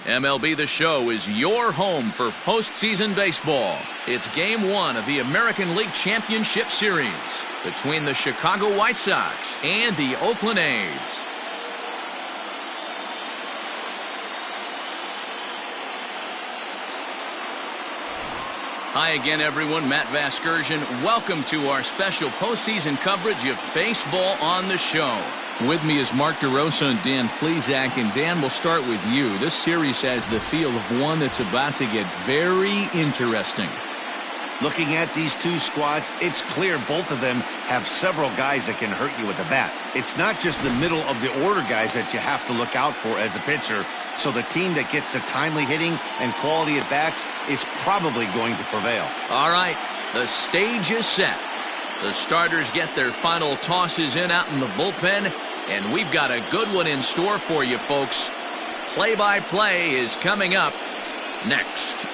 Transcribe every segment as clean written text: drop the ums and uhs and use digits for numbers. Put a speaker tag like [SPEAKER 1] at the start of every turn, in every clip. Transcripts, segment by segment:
[SPEAKER 1] MLB The Show is your home for postseason baseball. It's Game 1 of the American League Championship Series between the Chicago White Sox and the Oakland A's. Hi again, everyone. Matt Vasgersian. Welcome to our special postseason coverage of Baseball on the Show. With me is Mark DeRosa and Dan Plesac. And Dan, we'll start with you. This series has the feel of one that's about to get very interesting.
[SPEAKER 2] Looking at these two squads, it's clear both of them have several guys that can hurt you with the bat. It's not just the middle of the order guys that you have to look out for as a pitcher. So the team that gets the timely hitting and quality at bats is probably going to prevail. All right, the stage is set. The starters get their final tosses in out in the bullpen, and we've got a good one in store for you, folks. Play-by-play is coming up next.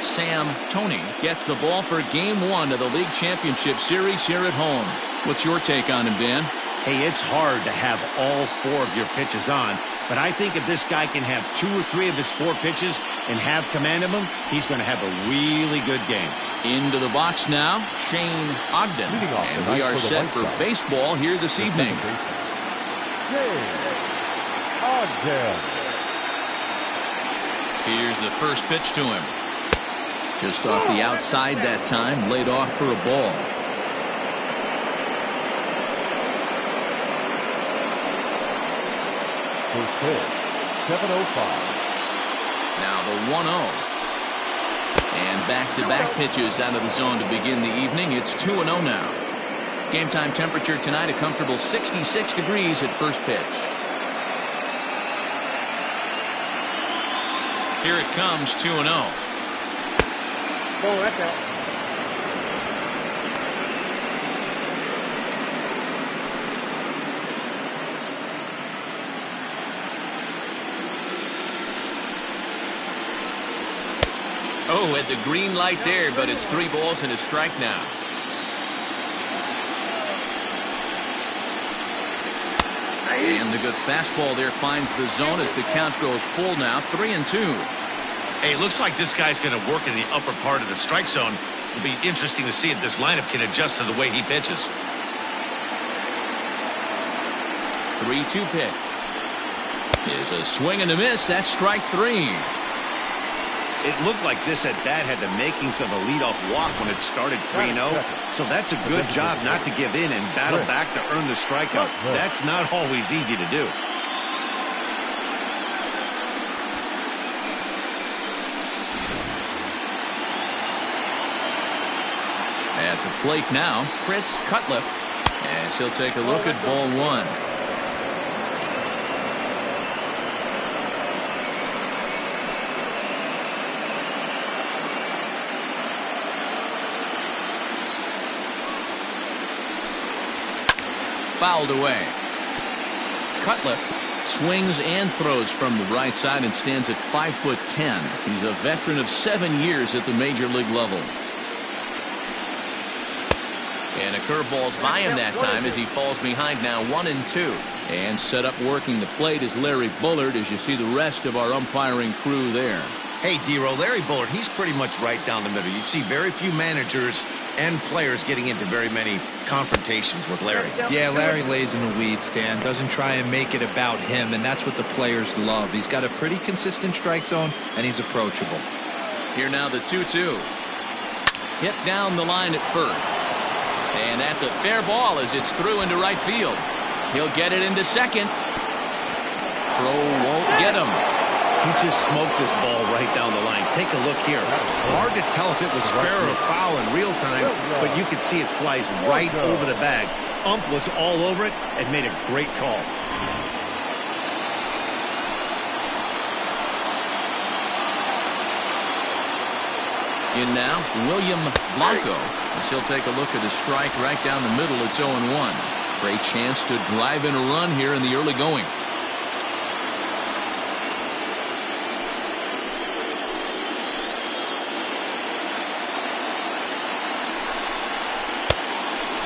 [SPEAKER 2] Sam Tony gets the ball for Game 1 of the League Championship Series here at home. What's your take on him, Dan? Hey, it's hard to have all 4 of your pitches on, but I think if this guy can have 2 or 3 of his 4 pitches and have command of them, he's going to have a really good game.
[SPEAKER 1] Into the box now, Shane Ogden. And we are set for baseball here this evening.
[SPEAKER 3] Ogden.
[SPEAKER 1] Here's the first pitch to him. Just off the outside that time, laid off for a ball.
[SPEAKER 3] First pitch, 7:05.
[SPEAKER 1] Now the 1-0. And back-to-back pitches out of the zone to begin the evening. It's 2-0 now. Game time temperature tonight, a comfortable 66 degrees at first pitch. Here it comes, 2-0.
[SPEAKER 3] Oh, that's out.
[SPEAKER 1] Oh, at the green light there, but it's 3 balls and a strike now. And the good fastball there finds the zone as the count goes full now, 3-2.
[SPEAKER 2] Hey, it looks like this guy's going to work in the upper part of the strike zone. It'll be interesting to see if this lineup can adjust to the way he pitches.
[SPEAKER 1] 3-2 pitch. Is a swing and a miss. That's strike 3.
[SPEAKER 2] It looked like this at bat had the makings of a leadoff walk when it started 3-0. So that's a good job not to give in and battle back to earn the strikeout. That's not always easy to do.
[SPEAKER 1] At the plate now, Chris Cutliff, as he'll take a look at ball 1. Fouled away. Cutliff swings and throws from the right side and stands at 5'10". He's a veteran of 7 years at the major league level. And a curveball's by him that time as he falls behind now 1-2. And set up working the plate is Larry Bullard as you see the rest of our umpiring crew there.
[SPEAKER 2] Hey, D-Row, Larry Bullard, he's pretty much right down the middle. You see very few managers and players getting into very many confrontations with Larry.
[SPEAKER 4] Yeah, Larry lays in the weeds, Dan. Doesn't try and make it about him, and that's what the players love. He's got a pretty consistent strike zone, and he's approachable.
[SPEAKER 1] Here now the 2-2. Hit down the line at first. And that's a fair ball as it's through into right field. He'll get it into second. Throw won't get him.
[SPEAKER 2] He just smoked this ball right down the line. Take a look here. Hard to tell if it was fair or foul in real time, but you could see it flies right over the bag. Ump was all over it and made a great call.
[SPEAKER 1] In now, William Blanco, as he'll take a look at a strike right down the middle. It's 0-1. Great chance to drive in a run here in the early going.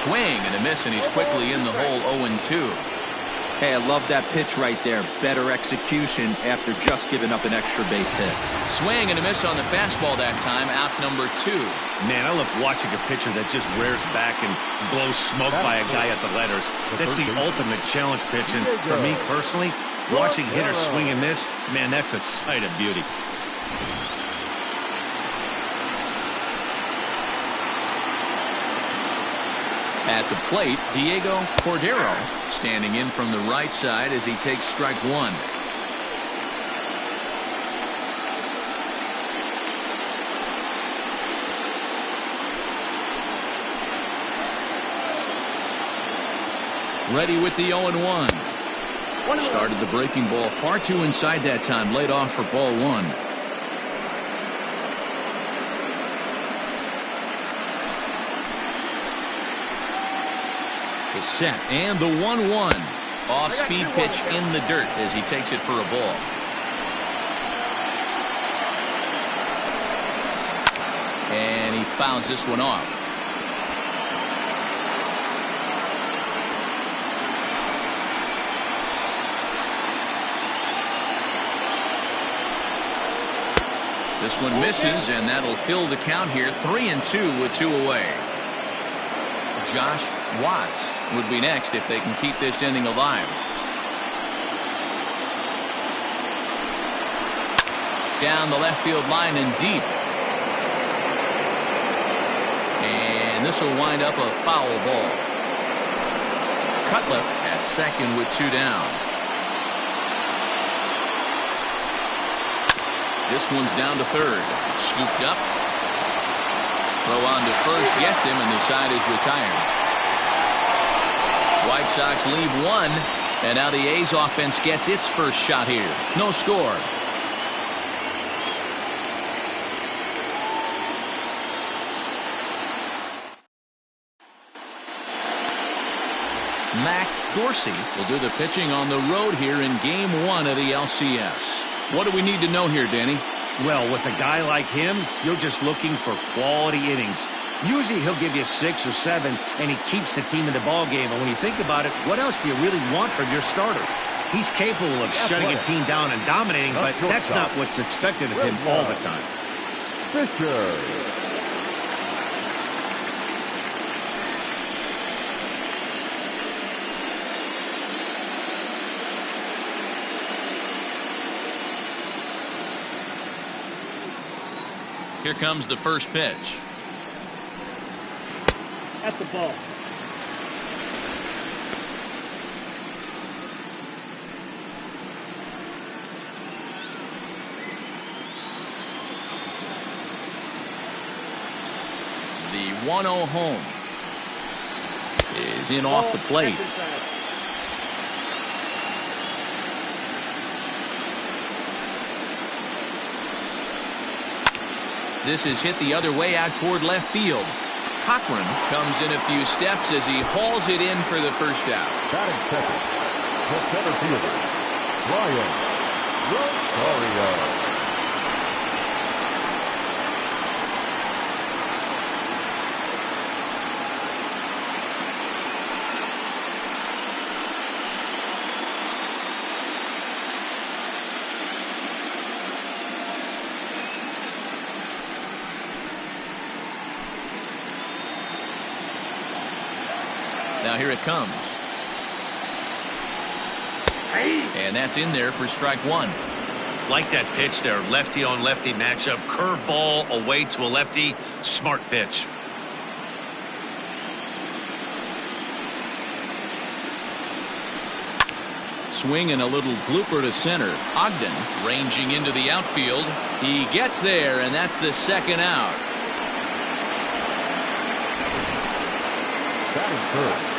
[SPEAKER 1] Swing and a miss, and he's quickly in the hole. 0-2.
[SPEAKER 4] Hey, I love that pitch right there. Better execution after just giving up an extra base hit.
[SPEAKER 1] Swing and a miss on the fastball that time. Out number 2.
[SPEAKER 2] Man, I love watching a pitcher that just rears back and blows smoke by a guy at the letters. That's the ultimate challenge pitch. And for me personally, watching hitters swing and miss, man, that's a sight of beauty.
[SPEAKER 1] At the plate, Diego Cordero standing in from the right side as he takes strike 1. Ready with the 0-1. Started the breaking ball far too inside that time. Laid off for ball 1. Is set, and the 1-1. Off-speed pitch in the dirt as he takes it for a ball. And he fouls this one off. This one misses, and that'll fill the count here. 3-2 with 2 away. Josh Watts would be next if they can keep this inning alive. Down the left field line and deep. And this will wind up a foul ball. Cutliff at second with 2 down. This one's down to third. Scooped up. Throw on to first, gets him, and the side is retired. White Sox leave 1, and now the A's offense gets its first shot here. No score. Mac Dorsey will do the pitching on the road here in Game 1 of the LCS. What do we need to know here, Danny?
[SPEAKER 2] Well, with a guy like him, you're just looking for quality innings. Usually he'll give you 6 or 7, and he keeps the team in the ball game. And when you think about it, what else do you really want from your starter? He's capable of shutting a team down and dominating, but that's not what's expected of him all the time.
[SPEAKER 3] Fisher.
[SPEAKER 1] Here comes the first pitch.
[SPEAKER 3] At the ball.
[SPEAKER 1] The 1-0 home is in off the plate. This is hit the other way out toward left field. Cochran comes in a few steps as he hauls it in for the first out.
[SPEAKER 3] Batting second, the center fielder, Rosario.
[SPEAKER 1] Now here it comes. And that's in there for strike 1.
[SPEAKER 2] Like that pitch there, lefty on lefty matchup, curveball away to a lefty, smart pitch.
[SPEAKER 1] Swing and a little blooper to center. Ogden ranging into the outfield. He gets there, and that's the second out.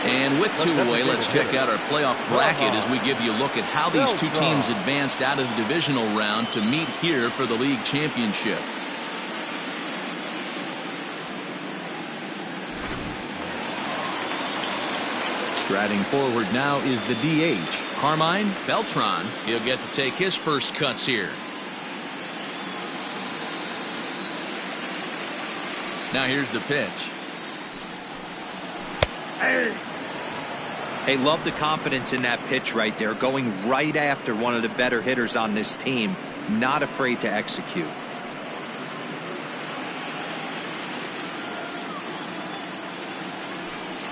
[SPEAKER 1] And with 2 away, let's check out our playoff bracket as we give you a look at how these 2 teams advanced out of the divisional round to meet here for the league championship. Striding forward now is the DH, Carmine Beltran. He'll get to take his first cuts here. Now here's the pitch.
[SPEAKER 4] Hey, love the confidence in that pitch right there, going right after one of the better hitters on this team, not afraid to execute.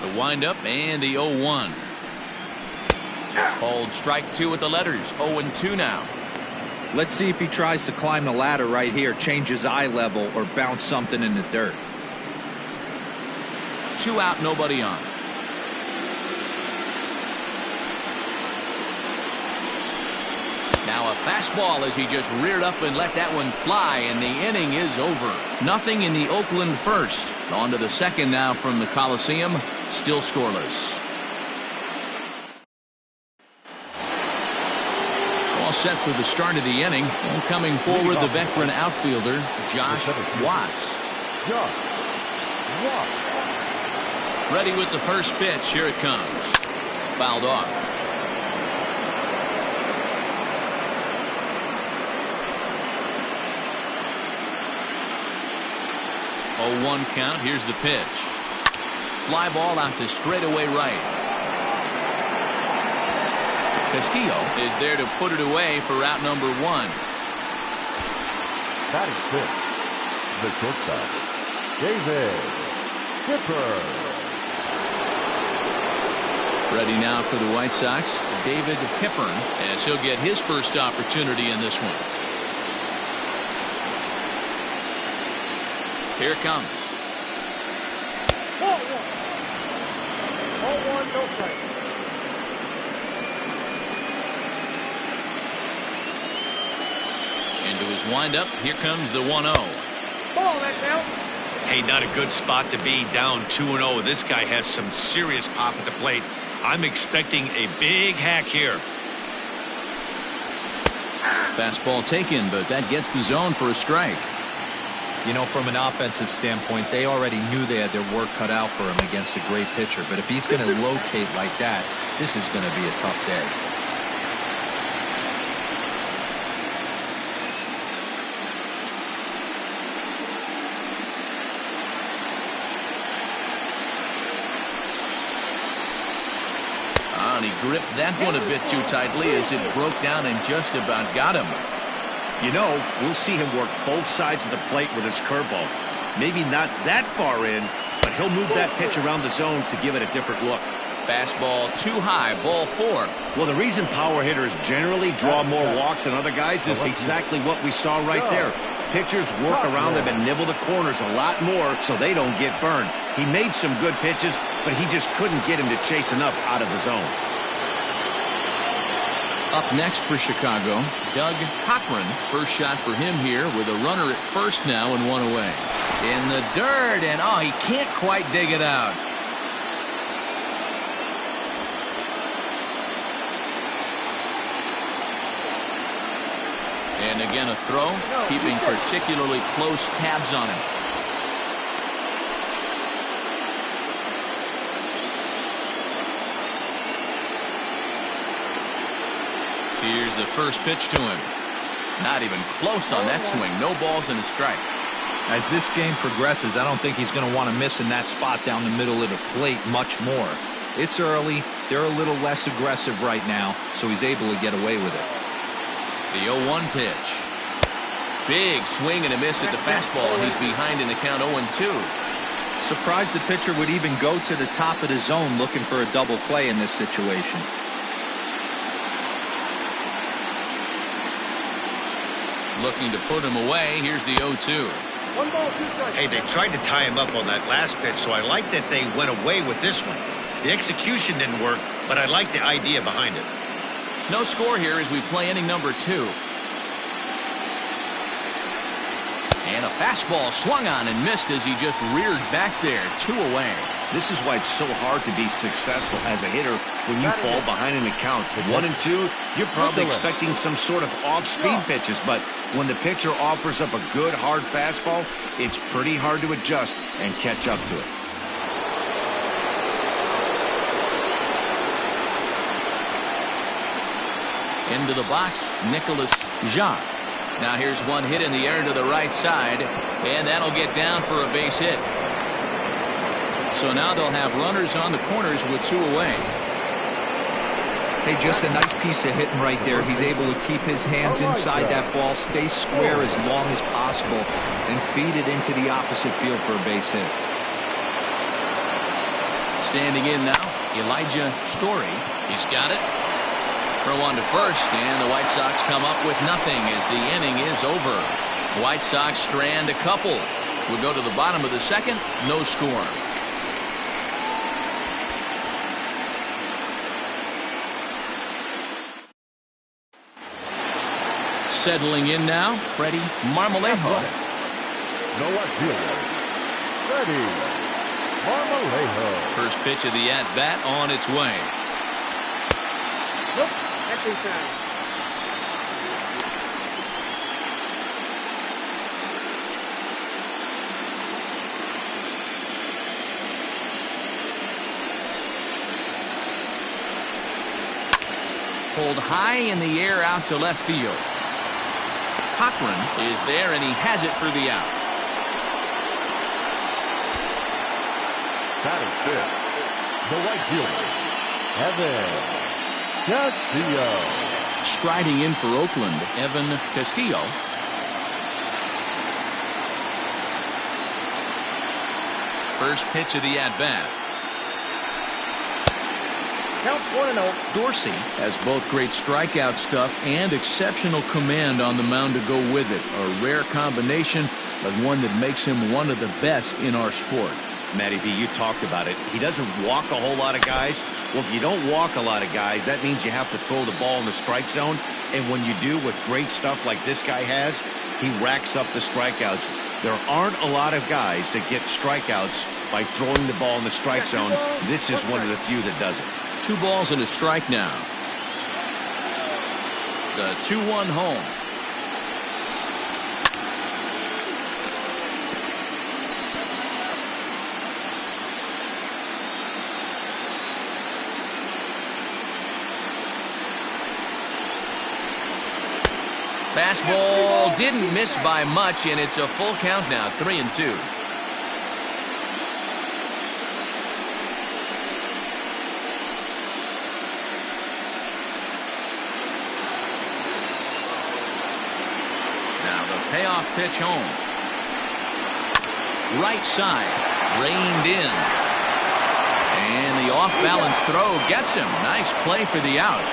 [SPEAKER 1] The windup and the 0-1. Called strike two with the letters. 0-2 now.
[SPEAKER 4] Let's see if he tries to climb the ladder right here, change his eye level, or bounce something in the dirt.
[SPEAKER 1] 2 out, nobody on. Now a fastball as he just reared up and let that one fly, and the inning is over. Nothing in the Oakland first. On to the second now from the Coliseum. Still scoreless. All set for the start of the inning. And coming forward, the veteran outfielder, Josh Watts. Ready with the first pitch. Here it comes. Fouled off. Oh, 1 count. Here's the pitch. Fly ball out to straightaway right. Castillo is there to put it away for out number 1.
[SPEAKER 3] Batting fifth, the shortstop, David Hipper.
[SPEAKER 1] Ready now for the White Sox, David Hippern, as he'll get his first opportunity in this one. Here it comes.
[SPEAKER 3] 0-1, no strike.
[SPEAKER 1] Into his windup. Here comes the 1-0.
[SPEAKER 3] Ball, that now.
[SPEAKER 2] Hey, not a good spot to be, down 2-0. This guy has some serious pop at the plate. I'm expecting a big hack here.
[SPEAKER 1] Fastball taken, but that gets the zone for a strike.
[SPEAKER 4] You know, from an offensive standpoint, they already knew they had their work cut out for him against a great pitcher. But if he's going to locate like that, this is going to be a tough day.
[SPEAKER 1] And he gripped that one a bit too tightly as it broke down and just about got him.
[SPEAKER 2] You know, we'll see him work both sides of the plate with his curveball. Maybe not that far in, but he'll move that pitch around the zone to give it a different look.
[SPEAKER 1] Fastball too high, ball 4.
[SPEAKER 2] Well, the reason power hitters generally draw more walks than other guys is exactly what we saw right there. Pitchers work around them and nibble the corners a lot more so they don't get burned. He made some good pitches, but he just couldn't get him to chase enough out of the zone.
[SPEAKER 1] Up next for Chicago, Doug Cochran. First shot for him here with a runner at first now and 1 away. In the dirt, and oh, he can't quite dig it out. And again a throw, keeping particularly close tabs on him. Here's the first pitch to him. Not even close on that swing. No balls and a strike.
[SPEAKER 4] As this game progresses, I don't think he's going to want to miss in that spot down the middle of the plate much more. It's early. They're a little less aggressive right now, so he's able to get away with it.
[SPEAKER 1] The 0-1 pitch. Big swing and a miss at the fastball. He's behind in the count 0-2.
[SPEAKER 4] Surprised the pitcher would even go to the top of the zone looking for a double play in this situation.
[SPEAKER 1] Looking to put him away. Here's the 0-2.
[SPEAKER 3] 1 ball, 2 strikes.
[SPEAKER 2] Hey, they tried to tie him up on that last pitch, so I like that they went away with this one. The execution didn't work, but I like the idea behind it.
[SPEAKER 1] No score here as we play inning number 2. And a fastball swung on and missed as he just reared back there. 2 away.
[SPEAKER 2] This is why it's so hard to be successful as a hitter when you fall behind in the count. 1 and 2, you're probably expecting some sort of off-speed pitches, but when the pitcher offers up a good hard fastball, it's pretty hard to adjust and catch up to it.
[SPEAKER 1] Into the box, Nicholas Jacques. Now here's one hit in the air to the right side, and that'll get down for a base hit. So now they'll have runners on the corners with 2 away.
[SPEAKER 4] Hey, just a nice piece of hitting right there. He's able to keep his hands inside that ball, stay square as long as possible, and feed it into the opposite field for a base hit.
[SPEAKER 1] Standing in now, Elijah Story. He's got it. Throw on to first, and the White Sox come up with nothing as the inning is over. White Sox strand a couple. We'll go to the bottom of the second, no score. Settling in now, Freddie Marmalado.
[SPEAKER 3] No outfielder, Freddie Marmalado.
[SPEAKER 1] First pitch of the at-bat on its way.
[SPEAKER 3] Nope, that's inside.
[SPEAKER 1] Pulled high in the air out to left field. Cochran is there, and he has it for the out.
[SPEAKER 3] Batting fifth, the right fielder, Evan Castillo.
[SPEAKER 1] Striding in for Oakland, Evan Castillo. First pitch of the at-bat.
[SPEAKER 3] Count 1-0.
[SPEAKER 1] Dorsey has both great strikeout stuff and exceptional command on the mound to go with it. A rare combination, but one that makes him one of the best in our sport.
[SPEAKER 2] Matty V, you talked about it. He doesn't walk a whole lot of guys. Well, if you don't walk a lot of guys, that means you have to throw the ball in the strike zone. And when you do, with great stuff like this guy has, he racks up the strikeouts. There aren't a lot of guys that get strikeouts by throwing the ball in the strike zone. This is one of the few that does it.
[SPEAKER 1] 2 balls and a strike now. The 2-1 home. Fastball didn't miss by much, and it's a full count now, 3-2. Payoff pitch home. Right side, reined in. And the off-balance throw gets him. Nice play for the out.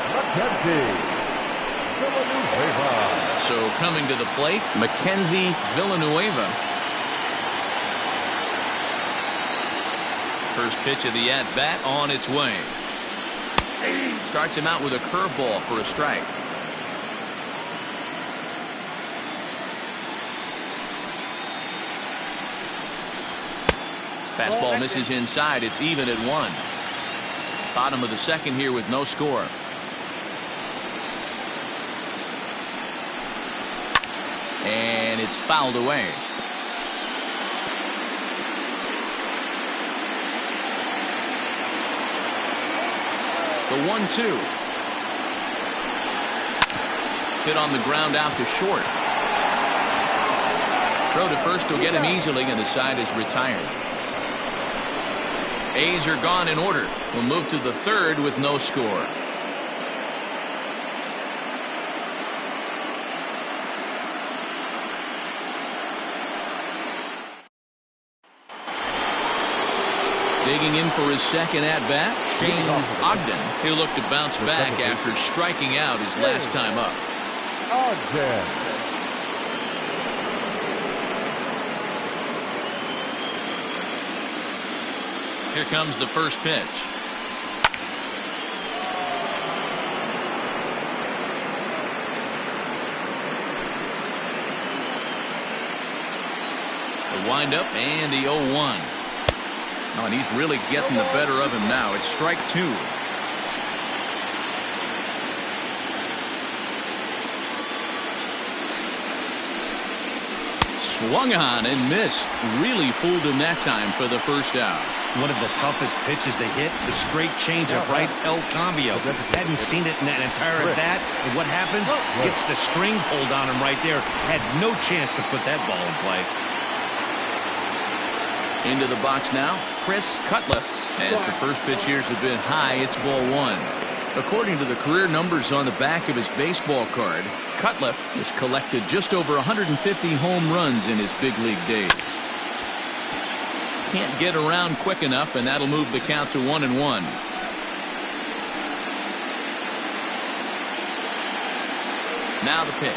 [SPEAKER 3] Mckenzie Villanueva.
[SPEAKER 1] So coming to the plate, Mckenzie Villanueva. First pitch of the at-bat on its way. Starts him out with a curveball for a strike. Fastball misses inside. It's even at 1. Bottom of the second here with no score. And it's fouled away. The 1-2. Hit on the ground out to short. Throw to first will get him easily, and the side is retired. A's are gone in order. We'll move to the third with no score. Digging in for his second at-bat, Shane Ogden. He'll look to bounce back after striking out his last time up.
[SPEAKER 3] Ogden.
[SPEAKER 1] Here comes the first pitch. The windup and the 0-1. Oh, and he's really getting the better of him now. It's strike 2. Swung on and missed. Really fooled him that time for the first out.
[SPEAKER 2] One of the toughest pitches to hit, the straight changeup, right? El Cambio. Hadn't seen it in that entire at bat. And what happens? Gets the string pulled on him right there. Had no chance to put that ball in play.
[SPEAKER 1] Into the box now, Chris Cutliff. As the first pitch here is a bit high, it's ball one. According to the career numbers on the back of his baseball card, Cutliff has collected just over 150 home runs in his big league days. Can't get around quick enough, and that'll move the count to 1-1. Now the pitch.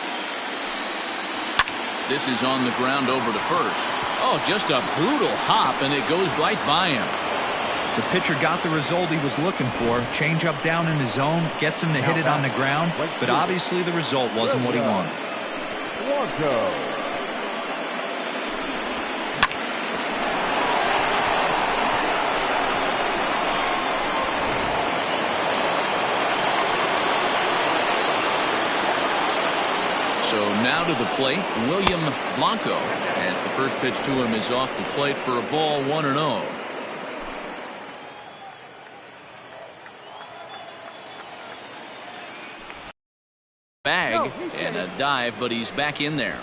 [SPEAKER 1] This is on the ground over to first. Oh, just a brutal hop, and it goes right by him.
[SPEAKER 4] The pitcher got the result he was looking for. Change up down in the zone, gets him to hit it on the ground, but obviously the result wasn't what he wanted.
[SPEAKER 1] So now to the plate, William Blanco, as the first pitch to him is off the plate for a ball, 1-0. Bag and a dive, but he's back in there.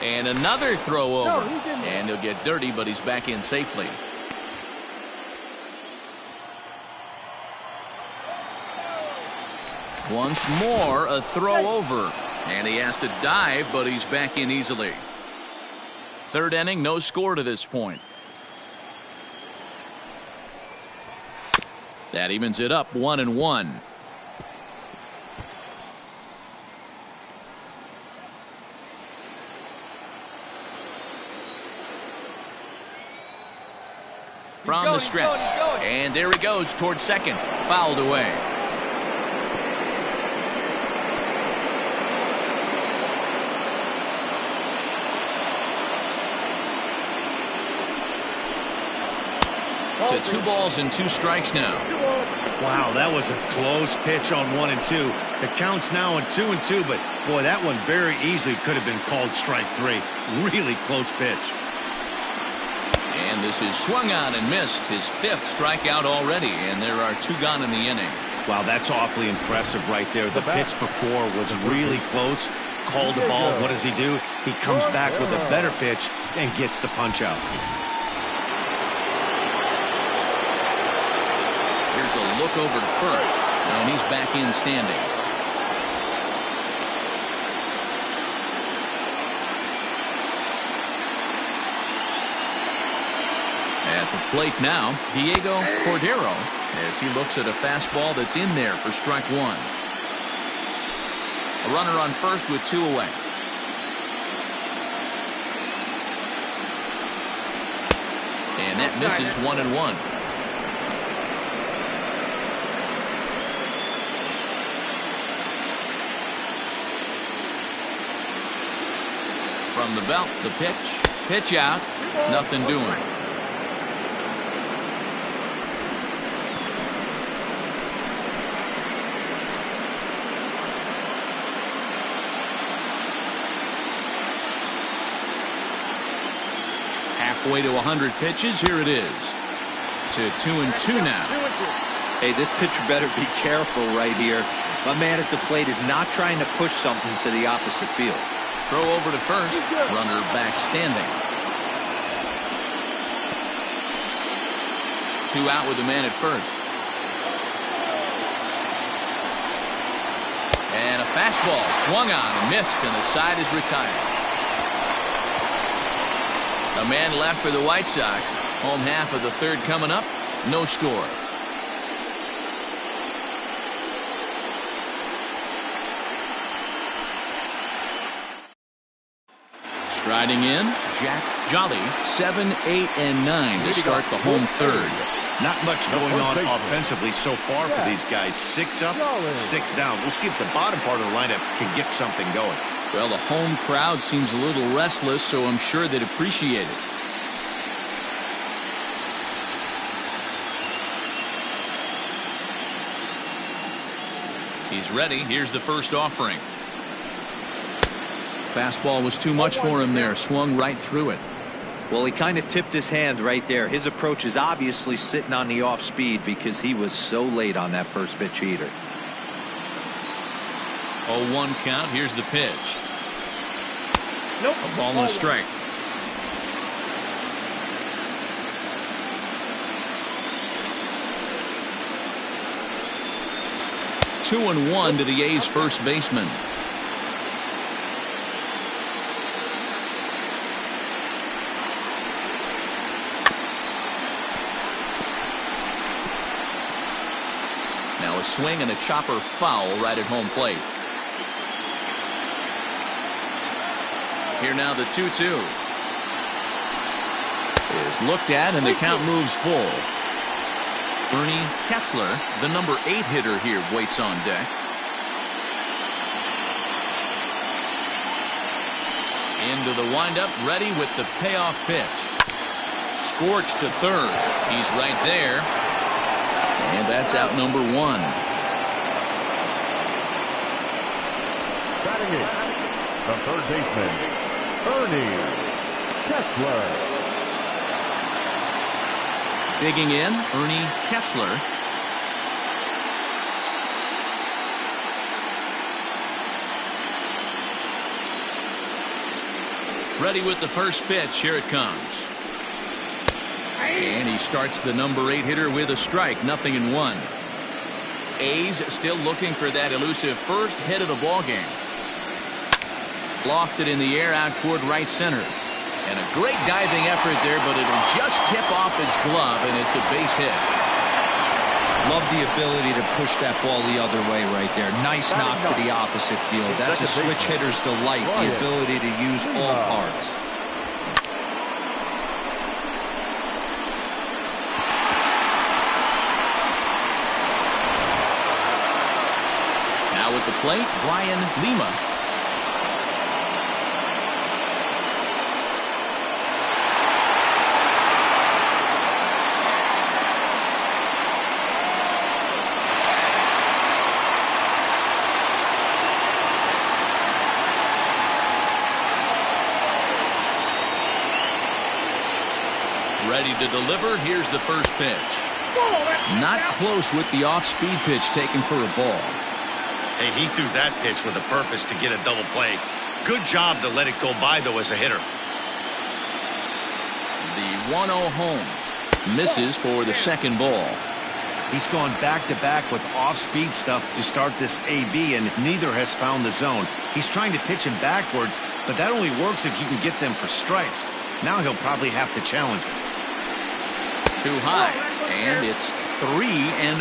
[SPEAKER 1] And another throw over. And he'll get dirty, but he's back in safely. Once more, a throw over. And he has to dive, but he's back in easily. Third inning, no score to this point. That evens it up, 1-1. From the stretch. And there he goes towards second. Fouled away. To 2 balls and 2 strikes now.
[SPEAKER 2] Wow, that was a close pitch on 1 and 2. The count's now on 2 and 2, but boy, that one very easily could have been called strike 3. Really close pitch.
[SPEAKER 1] And this is swung on and missed. His 5th strikeout already, and there are 2 gone in the inning.
[SPEAKER 2] Wow, that's awfully impressive right there. The pitch before was really close. Called the ball. What does he do? He comes back with a better pitch and gets the punch out.
[SPEAKER 1] Here's a look over to first, and he's back in standing. At the plate now, Diego Cordero, as he looks at a fastball that's in there for strike 1. A runner on first with 2 away. And that misses, 1-1. From the belt, the pitch out, nothing doing. Halfway to 100 pitches, here it is. To 2-2 now.
[SPEAKER 4] Hey, this pitcher better be careful right here. My man at the plate is not trying to push something to the opposite field.
[SPEAKER 1] Throw over to first. Runner back standing. 2 out with the man at first. And a fastball swung on and missed, and the side is retired. A man left for the White Sox. Home half of the 3rd coming up. No score. Striding in, Jack Jolly, 7, 8, and 9 to start the home 3rd.
[SPEAKER 2] Not much going on offensively so far for these guys. 6 up, 6 down. We'll see if the bottom part of the lineup can get something going.
[SPEAKER 1] Well, the home crowd seems a little restless, so I'm sure they'd appreciate it. He's ready. Here's the first offering. Fastball was too much for him there. Swung right through it.
[SPEAKER 4] Well, he kind of tipped his hand right there. His approach is obviously sitting on the off speed because he was so late on that first pitch heater.
[SPEAKER 1] 0-1 count. Here's the pitch.
[SPEAKER 3] Nope.
[SPEAKER 1] A ball and a strike. Two and one to the A's first baseman. Now a swing and a chopper foul right at home plate. Here now the 2-2 is looked at and the count moves full. Ernie Kessler, the number 8 hitter here, waits on deck. Into the windup, ready with the payoff pitch. Scorched to third. He's right there. And that's out number 1.
[SPEAKER 3] Batting it, the third baseman, Ernie Kessler.
[SPEAKER 1] Digging in, Ernie Kessler. Ready with the first pitch. Here it comes. And he starts the number 8 hitter with a strike. 0-1. A's still looking for that elusive first hit of the ballgame. Lofted in the air out toward right center. And a great diving effort there, but it'll just tip off his glove, and it's a base hit.
[SPEAKER 4] Love the ability to push that ball the other way right there. Nice knock to the opposite field. That's a switch hitter's delight, the ability to use all parts.
[SPEAKER 1] Now at the plate, Lima. Ready to deliver. Here's the first pitch. Not close with the off-speed pitch taken for a ball.
[SPEAKER 2] Hey, he threw that pitch with a purpose to get a double play. Good job to let it go by, though, as a hitter.
[SPEAKER 1] The 1-0 home. Misses for the second ball.
[SPEAKER 2] He's gone back-to-back with off-speed stuff to start this AB, and neither has found the zone. He's trying to pitch him backwards, but that only works if you can get them for strikes. Now he'll probably have to challenge him.
[SPEAKER 1] Too high, and it's 3-0.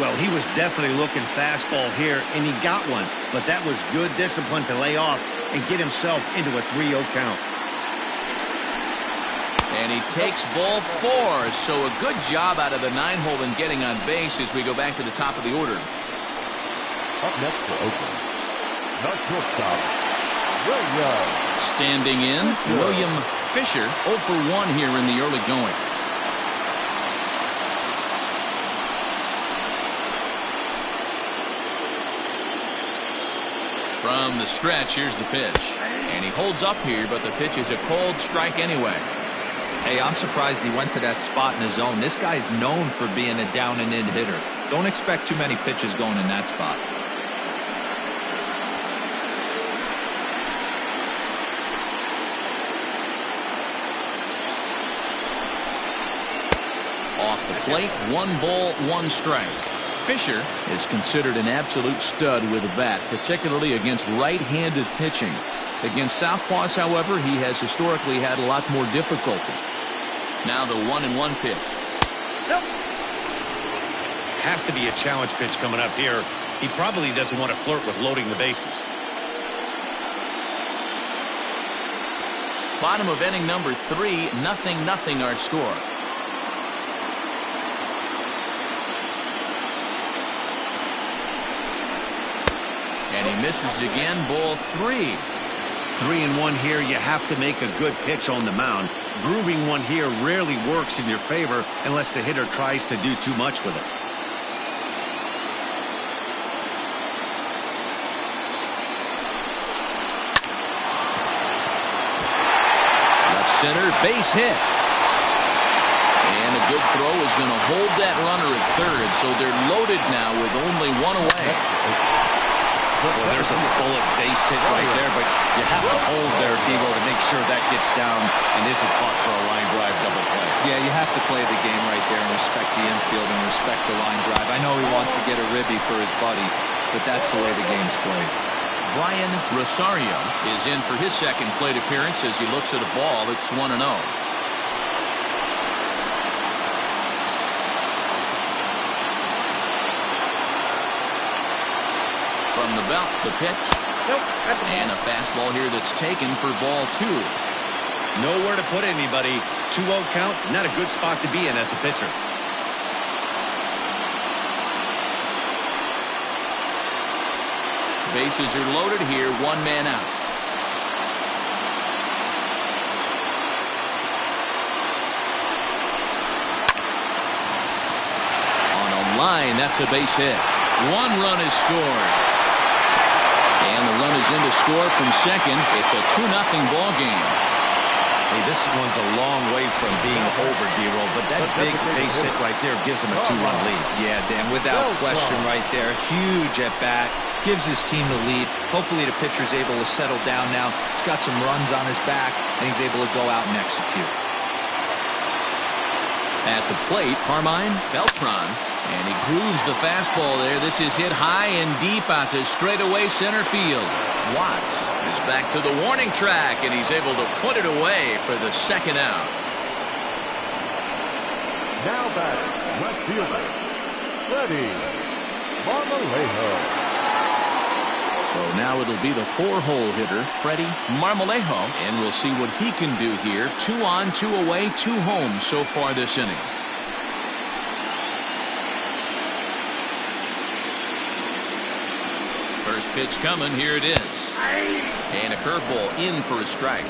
[SPEAKER 2] Well, he was definitely looking fastball here, and he got one, but that was good discipline to lay off and get himself into a 3-0 count.
[SPEAKER 1] And he takes ball 4, so a good job out of the 9-hole in getting on base as we go back to the top of the order.
[SPEAKER 3] Up next for Oakland, the shortstop, William.
[SPEAKER 1] Standing in, William Fisher, 0 for 1 here in the early going. From the stretch, here's the pitch. And he holds up here, but the pitch is a cold strike anyway.
[SPEAKER 4] Hey, I'm surprised he went to that spot in his zone. This guy is known for being a down-and-in hitter. Don't expect too many pitches going in that spot.
[SPEAKER 1] Off the plate, 1 ball, 1 strike. Fisher is considered an absolute stud with a bat, particularly against right-handed pitching. Against southpaws, however, he has historically had a lot more difficulty. Now the 1-1 pitch.
[SPEAKER 2] Nope. Has to be a challenge pitch coming up here. He probably doesn't want to flirt with loading the bases.
[SPEAKER 1] Bottom of inning number 3, 0-0 our score. And he misses again, ball 3.
[SPEAKER 2] 3-1 here. You have to make a good pitch on the mound. Grooving one here rarely works in your favor unless the hitter tries to do too much with it.
[SPEAKER 1] center, base hit. And a good throw is going to hold that runner at third, so they're loaded now with only one away.
[SPEAKER 2] Well, there's a bullet base hit right there, but you have to hold there, Devo, to make sure that gets down and isn't caught for a line drive double play.
[SPEAKER 4] Yeah, you have to play the game right there and respect the infield and respect the line drive. I know he wants to get a ribby for his buddy, but that's the way the game's played.
[SPEAKER 1] Brian Rosario is in for his second plate appearance as he looks at a ball that's 1-0. From the belt, the pitch. And a fastball here that's taken for ball 2.
[SPEAKER 2] Nowhere to put anybody. 2-0 count, not a good spot to be in as a pitcher.
[SPEAKER 1] Bases are loaded here, one man out. On a line, that's a base hit. One run is scored. And the run is in to score from second. It's a 2-0 ball game.
[SPEAKER 2] Hey, this one's a long way from being over, D-Roll, but that big base hit right there gives him a 2-run lead.
[SPEAKER 4] Yeah, Dan, without question right there. Huge at bat. Gives his team the lead. Hopefully the pitcher's able to settle down now. He's got some runs on his back, and he's able to go out and execute.
[SPEAKER 1] At the plate, Carmine Beltran. And he grooves the fastball there. This is hit high and deep out to straightaway center field. Watts is back to the warning track, and he's able to put it away for the second out.
[SPEAKER 3] Now batting, left fielder, Freddie Marmalado.
[SPEAKER 1] So now it'll be the 4-hole hitter, Freddie Marmalado, and we'll see what he can do here. 2 on, 2 away, 2 home so far this inning. First pitch coming, here it is. And a curveball in for a strike.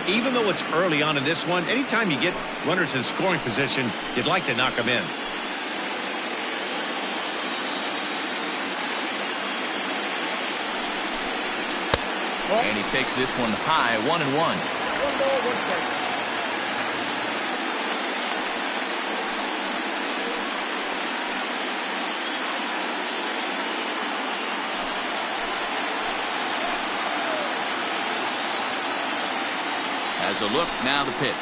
[SPEAKER 2] Even though it's early on in this one, anytime you get runners in scoring position, you'd like to knock them in.
[SPEAKER 1] And he takes this one high, 1-1.
[SPEAKER 3] 1 ball, 1 strike.
[SPEAKER 1] As a look, now the pitch.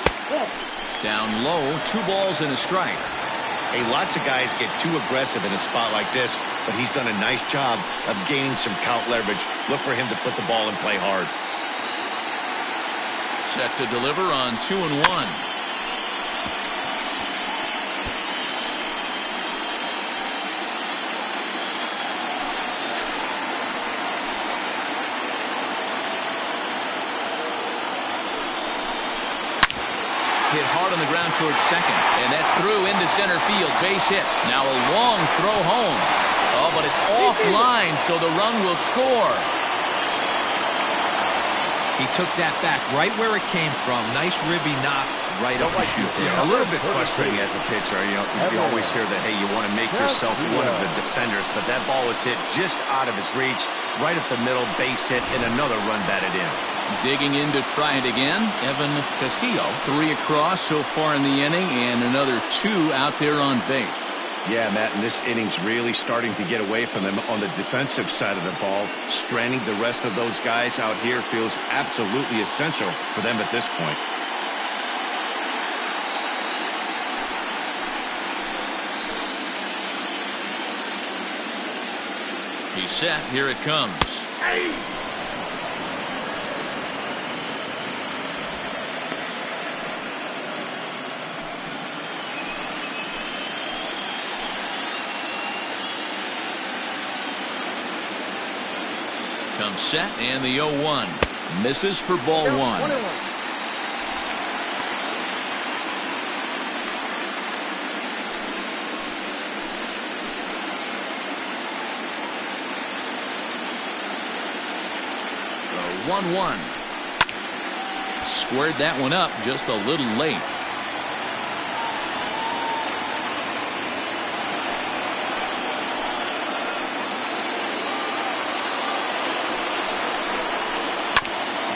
[SPEAKER 1] Down low, 2 balls and a strike.
[SPEAKER 2] Hey, lots of guys get too aggressive in a spot like this, but he's done a nice job of gaining some count leverage. Look for him to put the ball and play hard.
[SPEAKER 1] Set to deliver on 2-1. Hit hard on the ground towards second, and that's through into center field. Base hit. Now a long throw home. Oh, but it's offline, so the run will score.
[SPEAKER 4] He took that back right where it came from. Nice ribby knock right up the chute there.
[SPEAKER 2] A little bit frustrating as a pitcher. You always hear that, hey, you want to make yourself one of the defenders, but that ball was hit just out of his reach, right up the middle, base hit, and another run batted in.
[SPEAKER 1] Digging in to try it again, Evan Castillo. 3 across so far in the inning, and another 2 out there on base.
[SPEAKER 2] Yeah, Matt, and this inning's really starting to get away from them on the defensive side of the ball. Stranding the rest of those guys out here feels absolutely essential for them at this point.
[SPEAKER 1] He's set. Here it comes. Comes set, and the 0-1 misses for ball 1. The 1-1 squared that one up just a little late.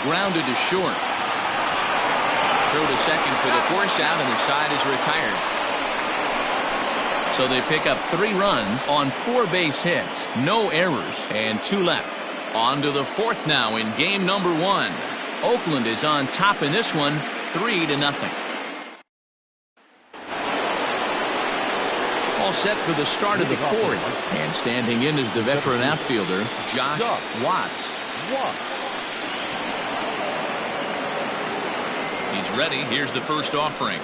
[SPEAKER 1] Grounded to short. throw to second for the force out, and the side is retired. So they pick up 3 runs on 4 base hits, no errors, and 2 left. On to the 4th now in game number 1. Oakland is on top in this one, 3-0. All set for the start of the 4th. And standing in is the veteran outfielder, Josh Watts. He's ready. Here's the first offering.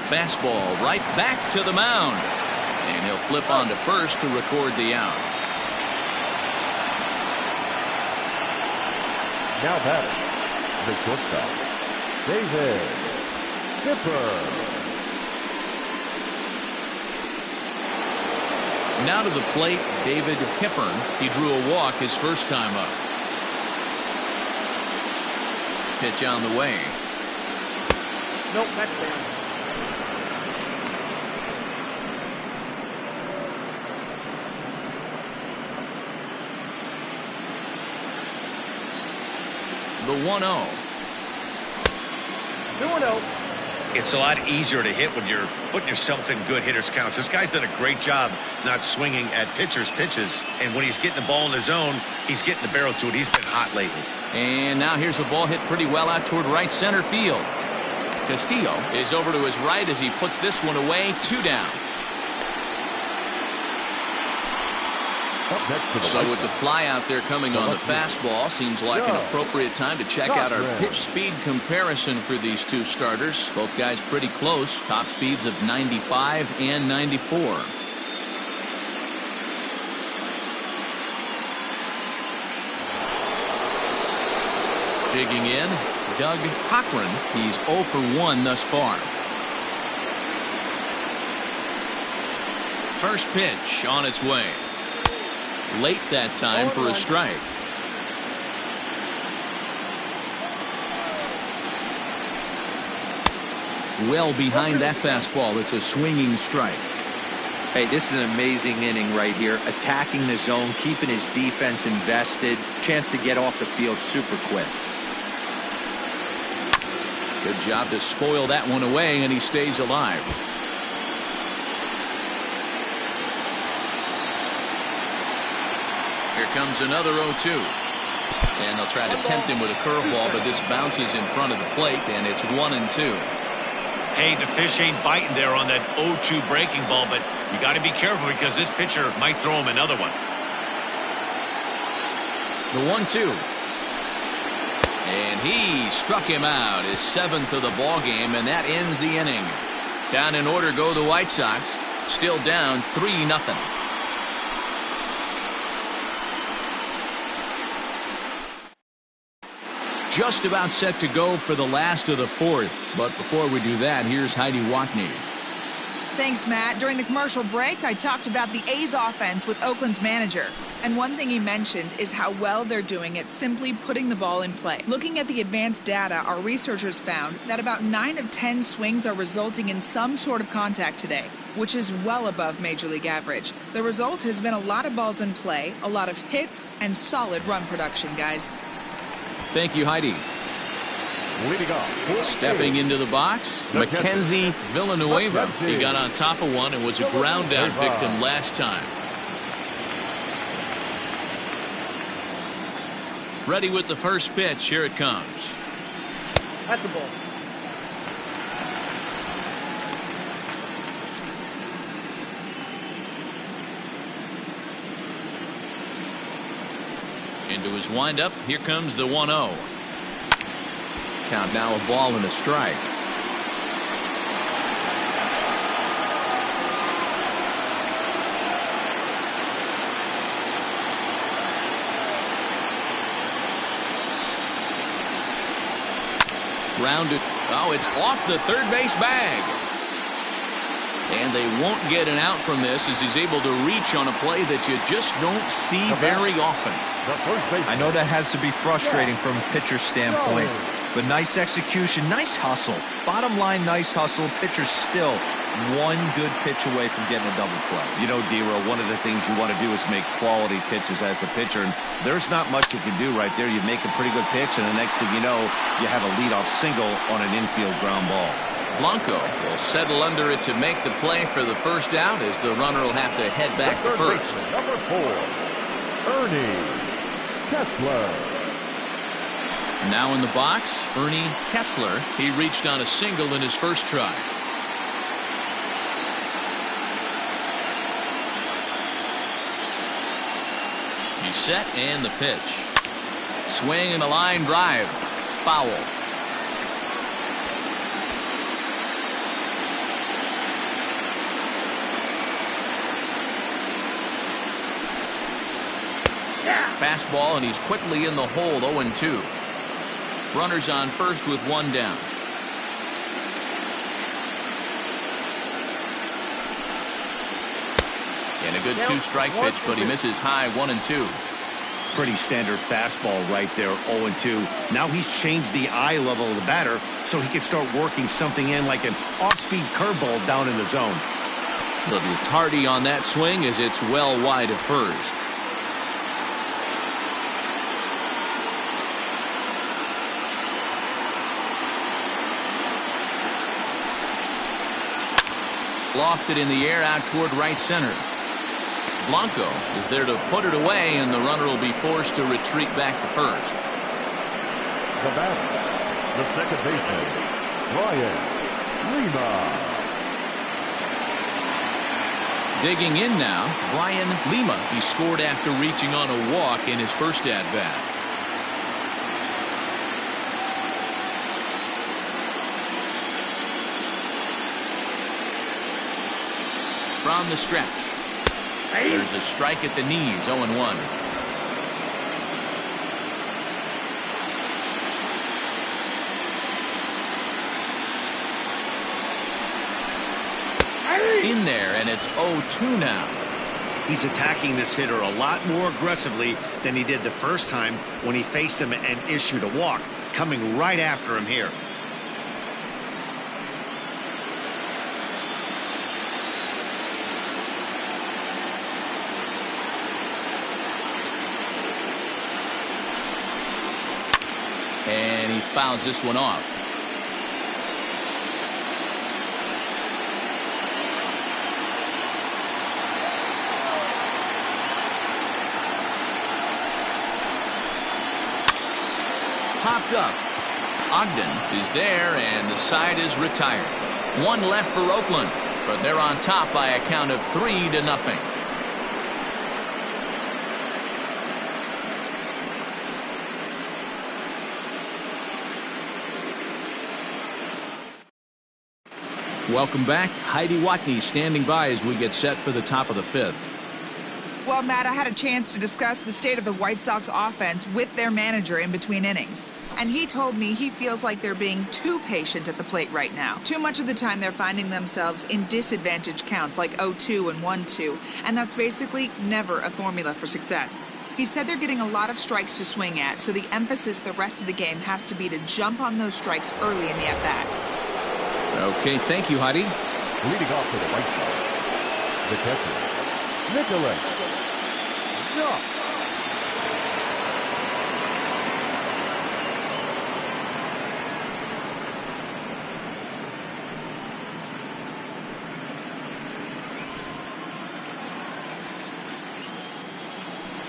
[SPEAKER 1] Fastball right back to the mound. And he'll flip on to first to record the out.
[SPEAKER 3] Now batting, the shortstop, David Hipper.
[SPEAKER 1] Now to the plate, David Hippern. He drew a walk his first time up. Pitch on the way.
[SPEAKER 3] Nope, that's down.
[SPEAKER 1] The 1-0.
[SPEAKER 3] 2-0.
[SPEAKER 2] It's a lot easier to hit when you're putting yourself in good hitters' counts. This guy's done a great job not swinging at pitchers' pitches. And when he's getting the ball in the zone, he's getting the barrel to it. He's been hot lately.
[SPEAKER 1] And now here's a ball hit pretty well out toward right center field. Castillo is over to his right as he puts this one away. 2 down. So with the fly out there coming on the fastball, seems like an appropriate time to check out our pitch speed comparison for these 2 starters. Both guys pretty close. Top speeds of 95 and 94. Digging in, Doug Cochran. He's 0 for 1 thus far. First pitch on its way. Late that time for a strike. Well behind that fastball. It's a swinging strike.
[SPEAKER 4] Hey, this is an amazing inning right here. Attacking the zone, keeping his defense invested. Chance to get off the field super quick.
[SPEAKER 1] Good job to spoil that one away, and he stays alive. Here comes another 0-2. And they'll try to tempt him with a curveball, but this bounces in front of the plate, and it's 1-2.
[SPEAKER 2] Hey, the fish ain't biting there on that 0-2 breaking ball, but you got to be careful because this pitcher might throw him another one.
[SPEAKER 1] The 1-2. And he struck him out, his 7th of the ball game, and that ends the inning. Down in order go the White Sox, still down 3-0. Just about set to go for the last of the 4th. But before we do that, here's Heidi Watney.
[SPEAKER 5] Thanks, Matt. During the commercial break, I talked about the A's offense with Oakland's manager. And one thing he mentioned is how well they're doing at simply putting the ball in play. Looking at the advanced data, our researchers found that about 9 of 10 swings are resulting in some sort of contact today, which is well above Major League average. The result has been a lot of balls in play, a lot of hits, and solid run production, guys.
[SPEAKER 1] Thank you, Heidi.
[SPEAKER 3] Leading off.
[SPEAKER 1] Stepping into the box, Mckenzie Villanueva. He got on top of one and was a ground out victim last time. Ready with the first pitch. Here it comes.
[SPEAKER 3] That's the ball.
[SPEAKER 1] Into his windup. Here comes the 1-0. Count now a ball and a strike. Rounded. Oh, it's off the third base bag. And they won't get an out from this as he's able to reach on a play that you just don't see very often.
[SPEAKER 4] I know that has to be frustrating from a pitcher's standpoint, but nice execution, nice hustle. Bottom line, nice hustle. Pitcher's still one good pitch away from getting a double play.
[SPEAKER 2] You know, D-Row, one of the things you want to do is make quality pitches as a pitcher, and there's not much you can do right there. You make a pretty good pitch, and the next thing you know, you have a leadoff single on an infield ground ball.
[SPEAKER 1] Blanco will settle under it to make the play for the first out, as the runner will have to head back to first.
[SPEAKER 3] Number 4, Ernie Kessler.
[SPEAKER 1] Now in the box, Ernie Kessler. He reached on a single in his first try. He's set, and the pitch. Swing and a line drive. Foul. Fastball, and he's quickly in the hole. 0-2. Runners on first with one down. And a good two-strike pitch, but he misses high. 1-2.
[SPEAKER 2] Pretty standard fastball right there. 0-2. Now he's changed the eye level of the batter so he can start working something in like an off-speed curveball down in the zone.
[SPEAKER 1] Little tardy on that swing as it's well wide of first. Lofted in the air out toward right center. Blanco is there to put it away, and the runner will be forced to retreat back to first.
[SPEAKER 3] The batter, the second baseman, Lima.
[SPEAKER 1] Digging in now, Brian Lima. He scored after reaching on a walk in his first at-bat. From the stretch. There's a strike at the knees. 0-1. In there, and it's 0-2 now.
[SPEAKER 2] He's attacking this hitter a lot more aggressively than he did the first time when he faced him and issued a walk, coming right after him here.
[SPEAKER 1] And he fouls this one off. Popped up. Ogden is there, and the side is retired. One left for Oakland, but they're on top by a count of 3-0. Welcome back. Heidi Watney standing by as we get set for the top of the fifth.
[SPEAKER 5] Well, Matt, I had a chance to discuss the state of the White Sox offense with their manager in between innings. And he told me he feels like they're being too patient at the plate right now. Too much of the time they're finding themselves in disadvantage counts like 0-2 and 1-2. And that's basically never a formula for success. He said they're getting a lot of strikes to swing at, so the emphasis the rest of the game has to be to jump on those strikes early in the at-bat.
[SPEAKER 1] Okay, thank you, Heidi.
[SPEAKER 3] Leading off for the White Sox, the catcher, Nicholas. Yeah.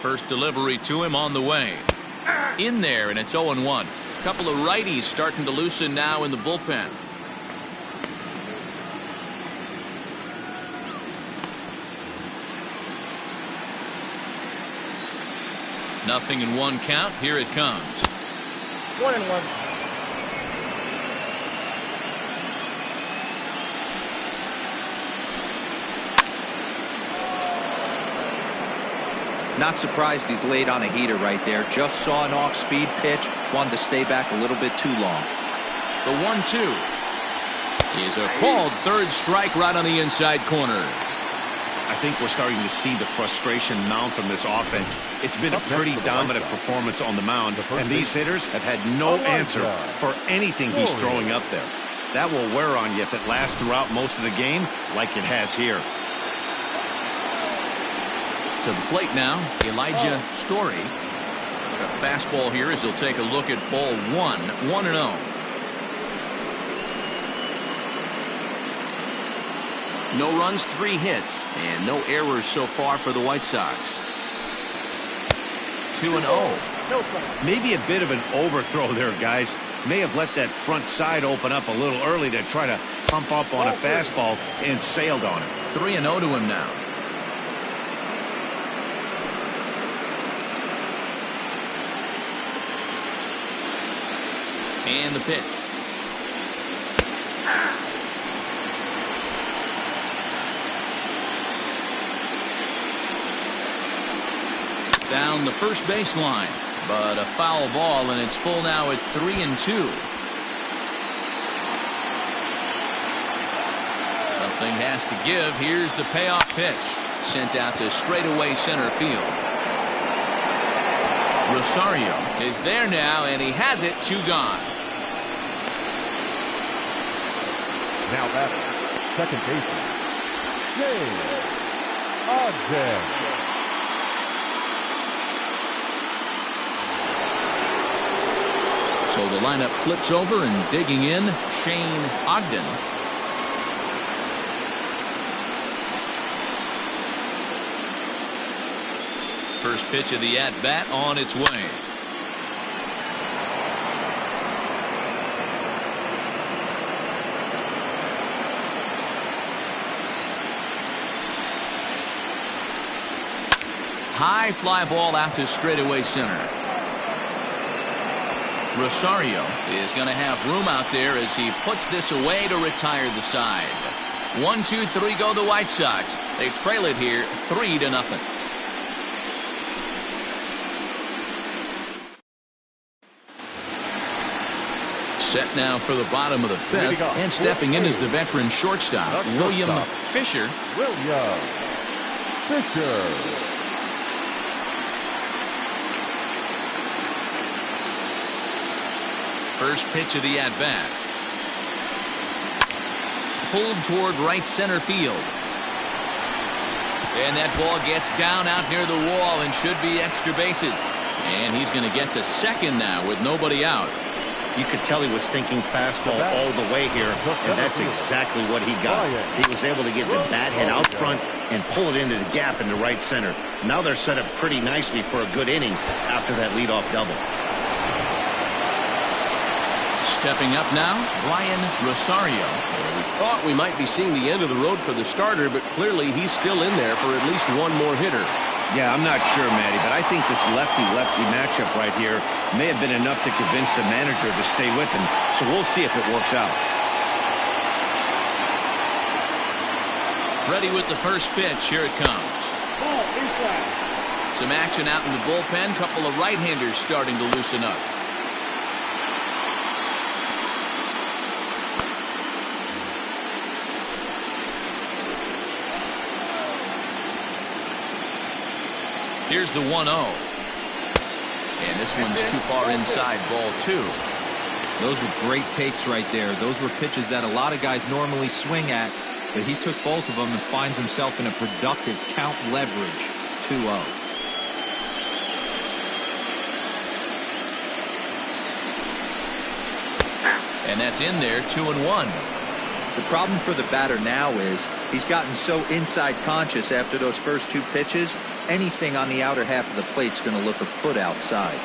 [SPEAKER 1] First delivery to him on the way. In there, and it's 0-1. Couple of righties starting to loosen now in the bullpen. Nothing in one count. Here it comes.
[SPEAKER 3] 1-1.
[SPEAKER 4] Not surprised he's laid on a heater right there. Just saw an off-speed pitch. Wanted to stay back a little bit too long.
[SPEAKER 1] The 1-2 is a called third strike right on the inside corner.
[SPEAKER 2] I think we're starting to see the frustration mount from this offense. It's been a pretty dominant performance on the mound, and these hitters have had no answer for anything he's throwing up there. That will wear on you if it lasts throughout most of the game like it has here.
[SPEAKER 1] To the plate now, Elijah Story. A fastball here as he'll take a look at ball 1-0. No runs, 3 hits, and no errors so far for the White Sox. 2-0.
[SPEAKER 2] Maybe a bit of an overthrow there, guys. May have let that front side open up a little early to try to pump up on a fastball and sailed on it.
[SPEAKER 1] 3-0 to him now. And the pitch. Down the first baseline, but a foul ball, and it's full now at 3-2. Something has to give. Here's the payoff pitch. Sent out to straightaway center field. Rosario is there now, and he has it. 2 gone.
[SPEAKER 3] Now batter, second baseman, Ogden.
[SPEAKER 1] So the lineup flips over, and digging in, Shane Ogden. First pitch of the at-bat on its way. High fly ball out to straightaway center. Rosario is going to have room out there as he puts this away to retire the side. 1-2-3 go the White Sox. They trail it here 3-0. Set now for the bottom of the 5th, and stepping in is the veteran shortstop, William Fisher. First pitch of the at-bat. Pulled toward right center field. And that ball gets down out near the wall and should be extra bases. And he's going to get to second now with nobody out.
[SPEAKER 2] You could tell he was thinking fastball all the way here, and that's exactly what he got. He was able to get the bat hit out front and pull it into the gap in the right center. Now they're set up pretty nicely for a good inning after that leadoff double.
[SPEAKER 1] Stepping up now, Brian Rosario.
[SPEAKER 6] We thought we might be seeing the end of the road for the starter, but clearly he's still in there for at least one more hitter.
[SPEAKER 2] Yeah, I'm not sure, Matty, but I think this lefty-lefty matchup right here may have been enough to convince the manager to stay with him. So we'll see if it works out.
[SPEAKER 1] Ready with the first pitch. Here it comes. Some action out in the bullpen. Couple of right-handers starting to loosen up. Here's the 1-0. And this one's too far inside, ball 2.
[SPEAKER 4] Those were great takes right there. Those were pitches that a lot of guys normally swing at, but he took both of them and finds himself in a productive count leverage. 2-0.
[SPEAKER 1] And that's in there, 2-1.
[SPEAKER 4] The problem for the batter now is he's gotten so inside conscious after those first 2 pitches. Anything on the outer half of the plate's going to look a foot outside.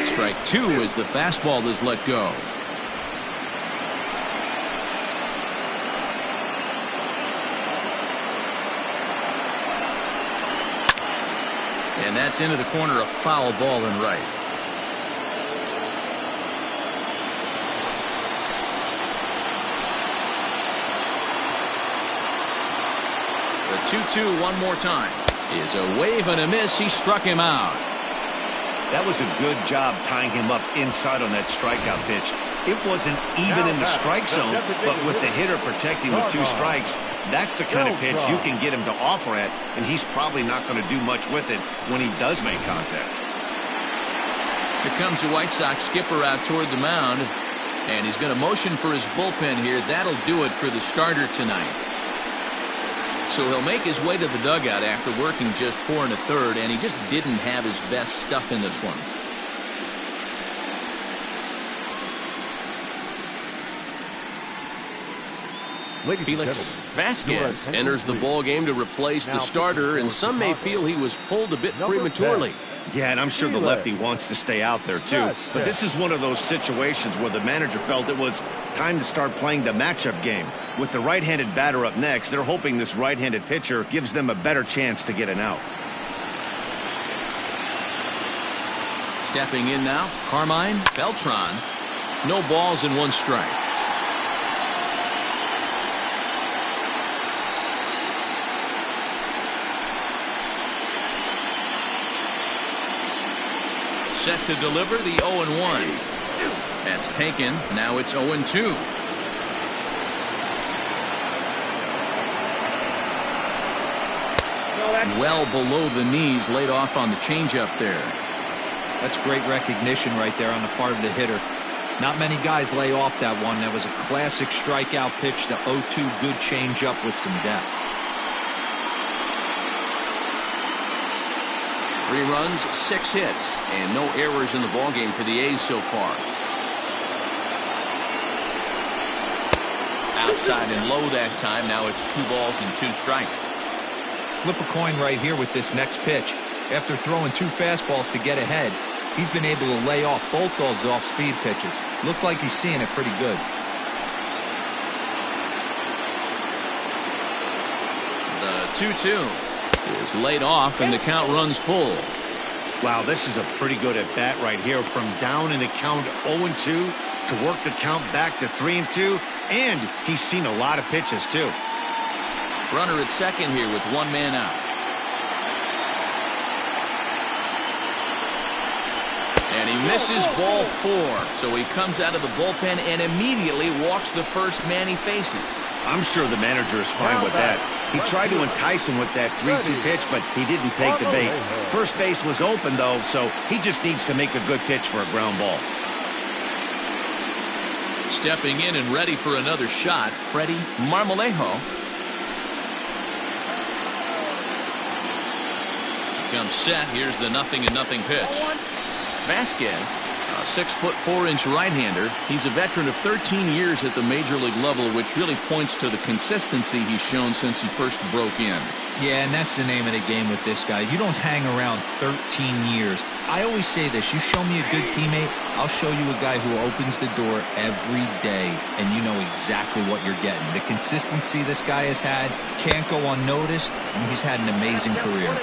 [SPEAKER 1] Strike 2 as the fastball is let go. And that's into the corner, a foul ball and right. The 2-2 one more time is a wave and a miss. He struck him out.
[SPEAKER 2] That was a good job tying him up inside on that strikeout pitch. It wasn't even in the strike zone, but with the hitter protecting with 2 strikes, that's the kind of pitch you can get him to offer at, and he's probably not going to do much with it when he does make contact.
[SPEAKER 1] Here comes the White Sox skipper out toward the mound. And he's going to motion for his bullpen here. That'll do it for the starter tonight. So he'll make his way to the dugout after working just 4 1/3, and he just didn't have his best stuff in this one. Felix Vasquez enters the ball game to replace the starter, and some may feel he was pulled a bit prematurely.
[SPEAKER 2] Yeah, and I'm sure the lefty wants to stay out there too. But this is one of those situations where the manager felt it was time to start playing the matchup game. With the right-handed batter up next, they're hoping this right-handed pitcher gives them a better chance to get an out.
[SPEAKER 1] Stepping in now, Carmine Beltran. No balls and 1 strike. Set to deliver the 0-1. That's taken. Now it's 0-2. Well below the knees, laid off on the changeup there.
[SPEAKER 4] That's great recognition right there on the part of the hitter. Not many guys lay off that one. That was a classic strikeout pitch, the 0-2 good changeup with some depth.
[SPEAKER 1] 3 runs, 6 hits, and no errors in the ballgame for the A's so far. Outside and low that time. Now it's 2 balls and 2 strikes.
[SPEAKER 4] Flip a coin right here with this next pitch. After throwing 2 fastballs to get ahead, he's been able to lay off both those off-speed pitches. Looked like he's seeing it pretty good.
[SPEAKER 1] The 2-2 is laid off, and the count runs full.
[SPEAKER 2] Wow, this is a pretty good at bat right here. From down in the count 0-2 to work the count back to 3-2, and he's seen a lot of pitches too.
[SPEAKER 1] Runner at second here with 1 man out. And he misses ball 4, so he comes out of the bullpen and immediately walks the first man he faces.
[SPEAKER 2] I'm sure the manager is fine with that. He tried to entice him with that 3-2 pitch, but he didn't take the bait. First base was open, though, so he just needs to make a good pitch for a ground ball.
[SPEAKER 1] Stepping in and ready for another shot, Freddie Marmalado. Comes set. Here's the 0-0 pitch. Vasquez, a 6'4" right-hander. He's a veteran of 13 years at the major league level, which really points to the consistency he's shown since he first broke in.
[SPEAKER 4] Yeah, and that's the name of the game with this guy. You don't hang around 13 years. I always say this: you show me a good teammate, I'll show you a guy who opens the door every day, and you know exactly what you're getting. The consistency this guy has had can't go unnoticed, and he's had an amazing career.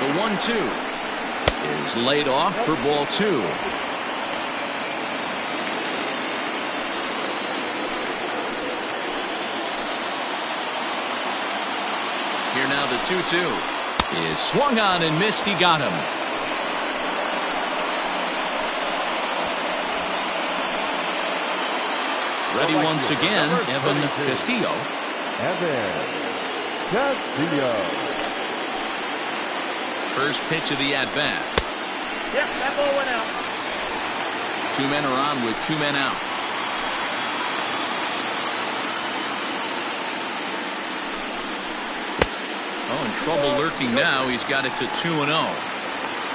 [SPEAKER 1] The 1-2 is laid off for ball 2. Here now the 2-2 is swung on and missed. He got him. Ready once again, Evan Castillo.
[SPEAKER 3] Evan Castillo.
[SPEAKER 1] First pitch of the at-bat.
[SPEAKER 7] Yep, that ball went out.
[SPEAKER 1] 2 men are on with 2 men out. Oh, and trouble lurking now. He's got it to 2-0.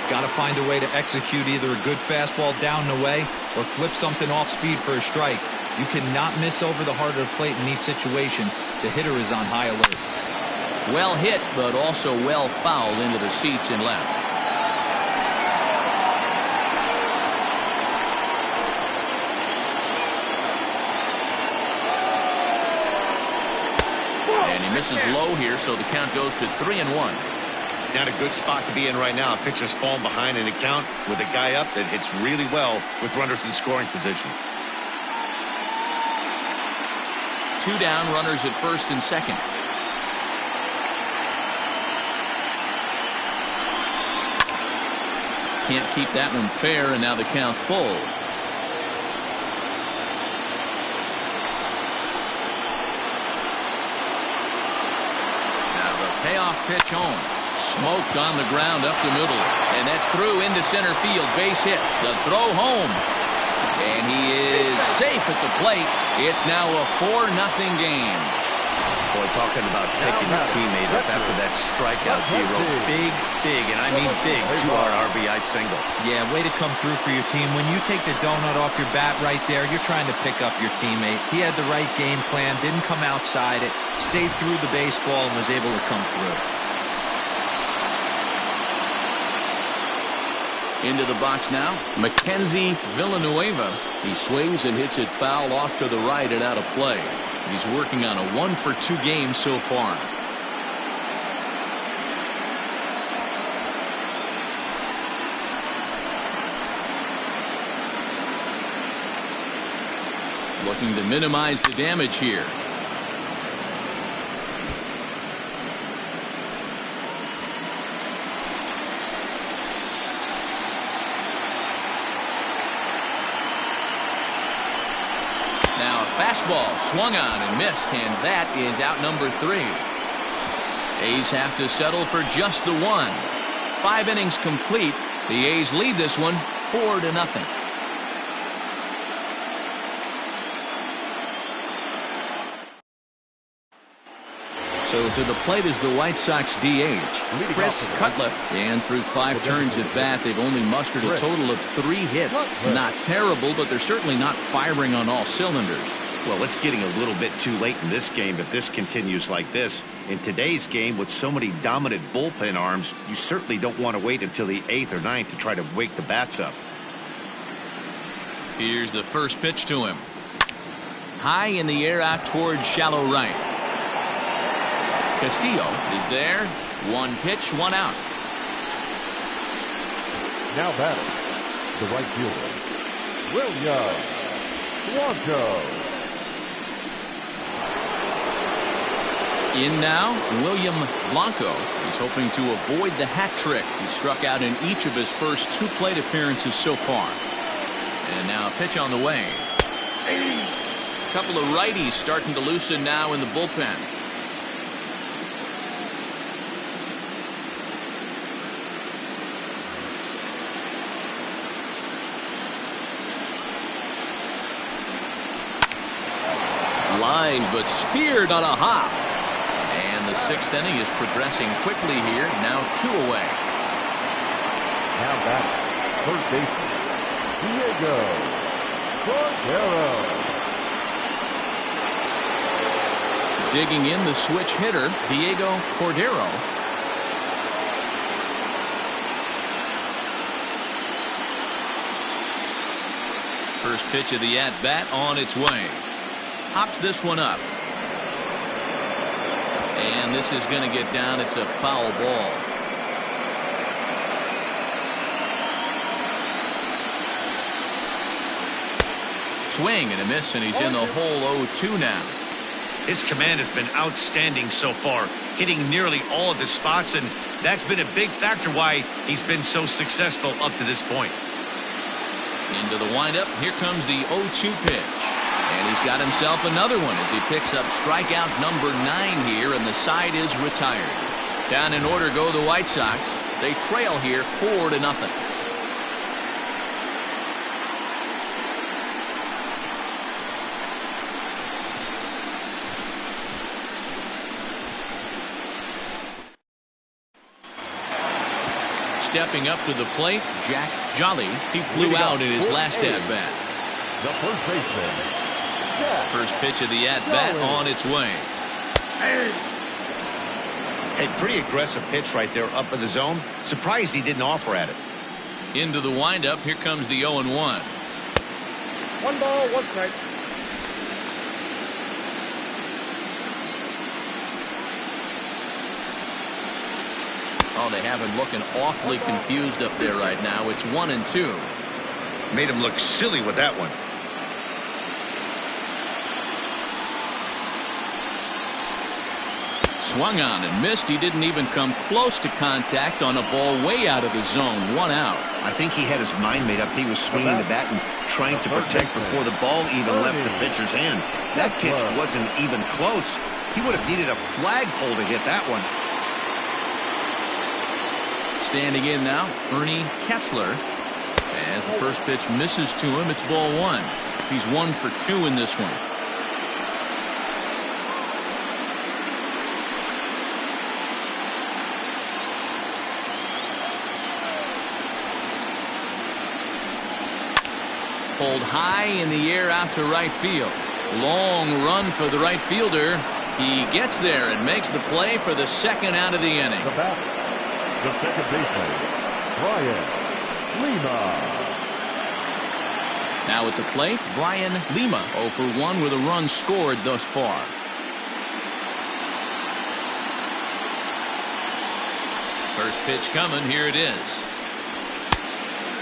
[SPEAKER 4] Got to find a way to execute either a good fastball down the way or flip something off speed for a strike. You cannot miss over the heart of the plate in these situations. The hitter is on high alert.
[SPEAKER 1] Well hit, but also well fouled into the seats and left. And he misses low here, so the count goes to 3-1.
[SPEAKER 2] Not a good spot to be in right now. Pitcher's falling behind in the count with a guy up that hits really well with runners in scoring position.
[SPEAKER 1] 2 down, runners at first and second. Can't keep that one fair, and now the count's full. Now the payoff Pitch home. Smoked on the ground up the middle. And that's through into center field. Base hit. The throw home. And he is safe at the plate. It's now a 4-0 game.
[SPEAKER 2] Boy, talking about picking your teammate up after that strikeout, hero. Big, and I mean big, 2-out RBI single.
[SPEAKER 4] Yeah, way to come through for your team. When you take the donut off your bat right there, you're trying to pick up your teammate. He had the right game plan, didn't come outside it, stayed through the baseball, and was able to come through.
[SPEAKER 1] Into the box now, Mckenzie Villanueva.
[SPEAKER 6] He swings and hits it foul off to the right and out of play. He's working on a 1-for-2 game so far.
[SPEAKER 1] Looking to minimize the damage here. Now a fastball swung on and missed, and that is out number 3. A's have to settle for just the 1. 5 innings complete. The A's lead this one 4-0. So to the plate is the White Sox DH, Chris Cutliff. And through 5 turns at bat, they've only mustered a total of 3 hits. Not terrible, but they're certainly not firing on all cylinders.
[SPEAKER 2] Well, it's getting a little bit too late in this game if this continues like this. In today's game, with so many dominant bullpen arms, you certainly don't want to wait until the 8th or 9th to try to wake the bats up.
[SPEAKER 1] Here's the first pitch to him. High in the air out towards shallow right. Castillo is there. 1 pitch, 1 out.
[SPEAKER 3] Now batting, the right fielder, William Blanco.
[SPEAKER 1] In now, William Blanco. He's hoping to avoid the hat trick. He struck out in each of his first 2 plate appearances so far. And now a pitch on the way. A couple of righties starting to loosen now in the bullpen. Lined but speared on a hop. And the 6th inning is progressing quickly here. Now 2 away.
[SPEAKER 3] Now batting, first baseman, Diego Cordero.
[SPEAKER 1] Digging in the switch hitter, Diego Cordero. First pitch of the at-bat on its way. Hops this one up. And this is going to get down. It's a foul ball. Swing and a miss, and he's in the hole 0-2 now.
[SPEAKER 2] His command has been outstanding so far, hitting nearly all of his spots, and that's been a big factor why he's been so successful up to this point.
[SPEAKER 1] Into the windup. Here comes the 0-2 pitch. And he's got himself another one as he picks up strikeout number 9 here, and the side is retired. Down in order go the White Sox. They trail here 4-0. Stepping up to the plate, Jack Jolly. He flew out in his last at-bat.
[SPEAKER 3] The first baseman, Jack
[SPEAKER 1] First pitch of the at-bat on its way.
[SPEAKER 2] Hey, pretty aggressive pitch right there up in the zone. Surprised he didn't offer at it.
[SPEAKER 1] Into the windup. Here comes the 0-1.
[SPEAKER 7] 1 ball, 1 strike.
[SPEAKER 1] Oh, they have him looking awfully confused up there right now. It's 1-2.
[SPEAKER 2] Made him look silly with that one.
[SPEAKER 1] Swung on and missed. He didn't even come close to contact on a ball way out of the zone. 1 out.
[SPEAKER 2] I think he had his mind made up. He was swinging the bat and trying to protect before the ball even left the pitcher's hand. That pitch wasn't even close. He would have needed a flagpole to hit that one.
[SPEAKER 1] Standing in now, Ernie Kessler. As the first pitch misses to him, it's ball one. He's 1 for 2 in this one. Pulled high in the air out to right field. Long run for the right fielder. He gets there and makes the play for the second out of the inning.
[SPEAKER 3] The batter, the second baseman, Brian Lima.
[SPEAKER 1] Now at the plate, Brian Lima, 0 for 1 with a run scored thus far. First pitch coming, here it is.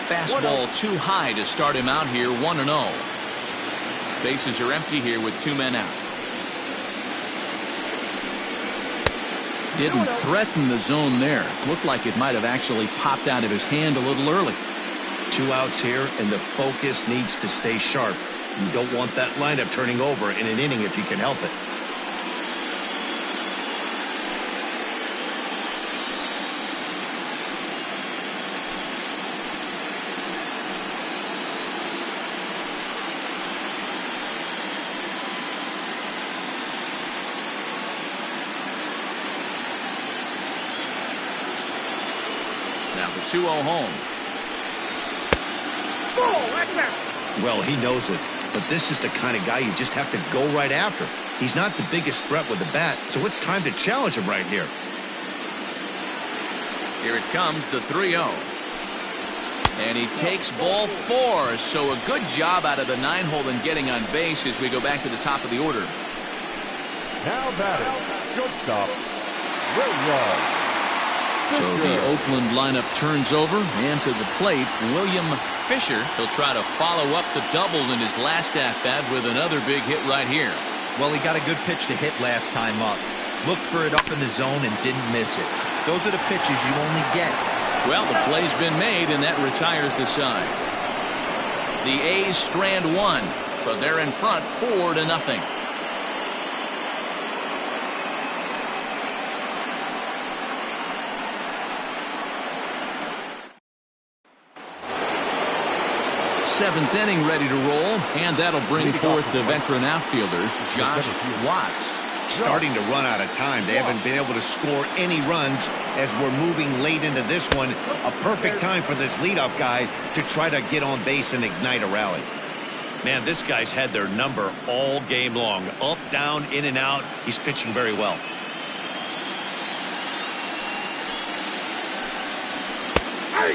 [SPEAKER 1] Fastball too high to start him out here, 1-0. Bases are empty here with 2 men out. Didn't threaten the zone there. Looked like it might have actually popped out of his hand a little early.
[SPEAKER 2] 2 outs here, and the focus needs to stay sharp. You don't want that lineup turning over in an inning if you can help it.
[SPEAKER 1] Now the 2-0 home.
[SPEAKER 2] Well, he knows it, but this is the kind of guy you just have to go right after. He's not the biggest threat with the bat, so it's time to challenge him right here.
[SPEAKER 1] Here it comes, the 3-0. And he takes ball 4, so a good job out of the 9-hole in getting on base as we go back to the top of the order.
[SPEAKER 3] Now batting, shortstop, William.
[SPEAKER 1] So the Oakland lineup turns over, and to the plate, William Fisher. He'll try to follow up the double in his last at-bat with another big hit right here.
[SPEAKER 4] Well, he got a good pitch to hit last time up. Looked for it up in the zone and didn't miss it. Those are the pitches you only get.
[SPEAKER 1] Well, the play's been made, and that retires the side. The A's strand 1, but they're in front 4-0. Seventh inning ready to roll, and that'll bring forth the veteran outfielder, Josh Watts.
[SPEAKER 2] Starting to run out of time. They haven't been able to score any runs as we're moving late into this one. A perfect time for this leadoff guy to try to get on base and ignite a rally. Man, this guy's had their number all game long. Up, down, in and out. He's pitching very well.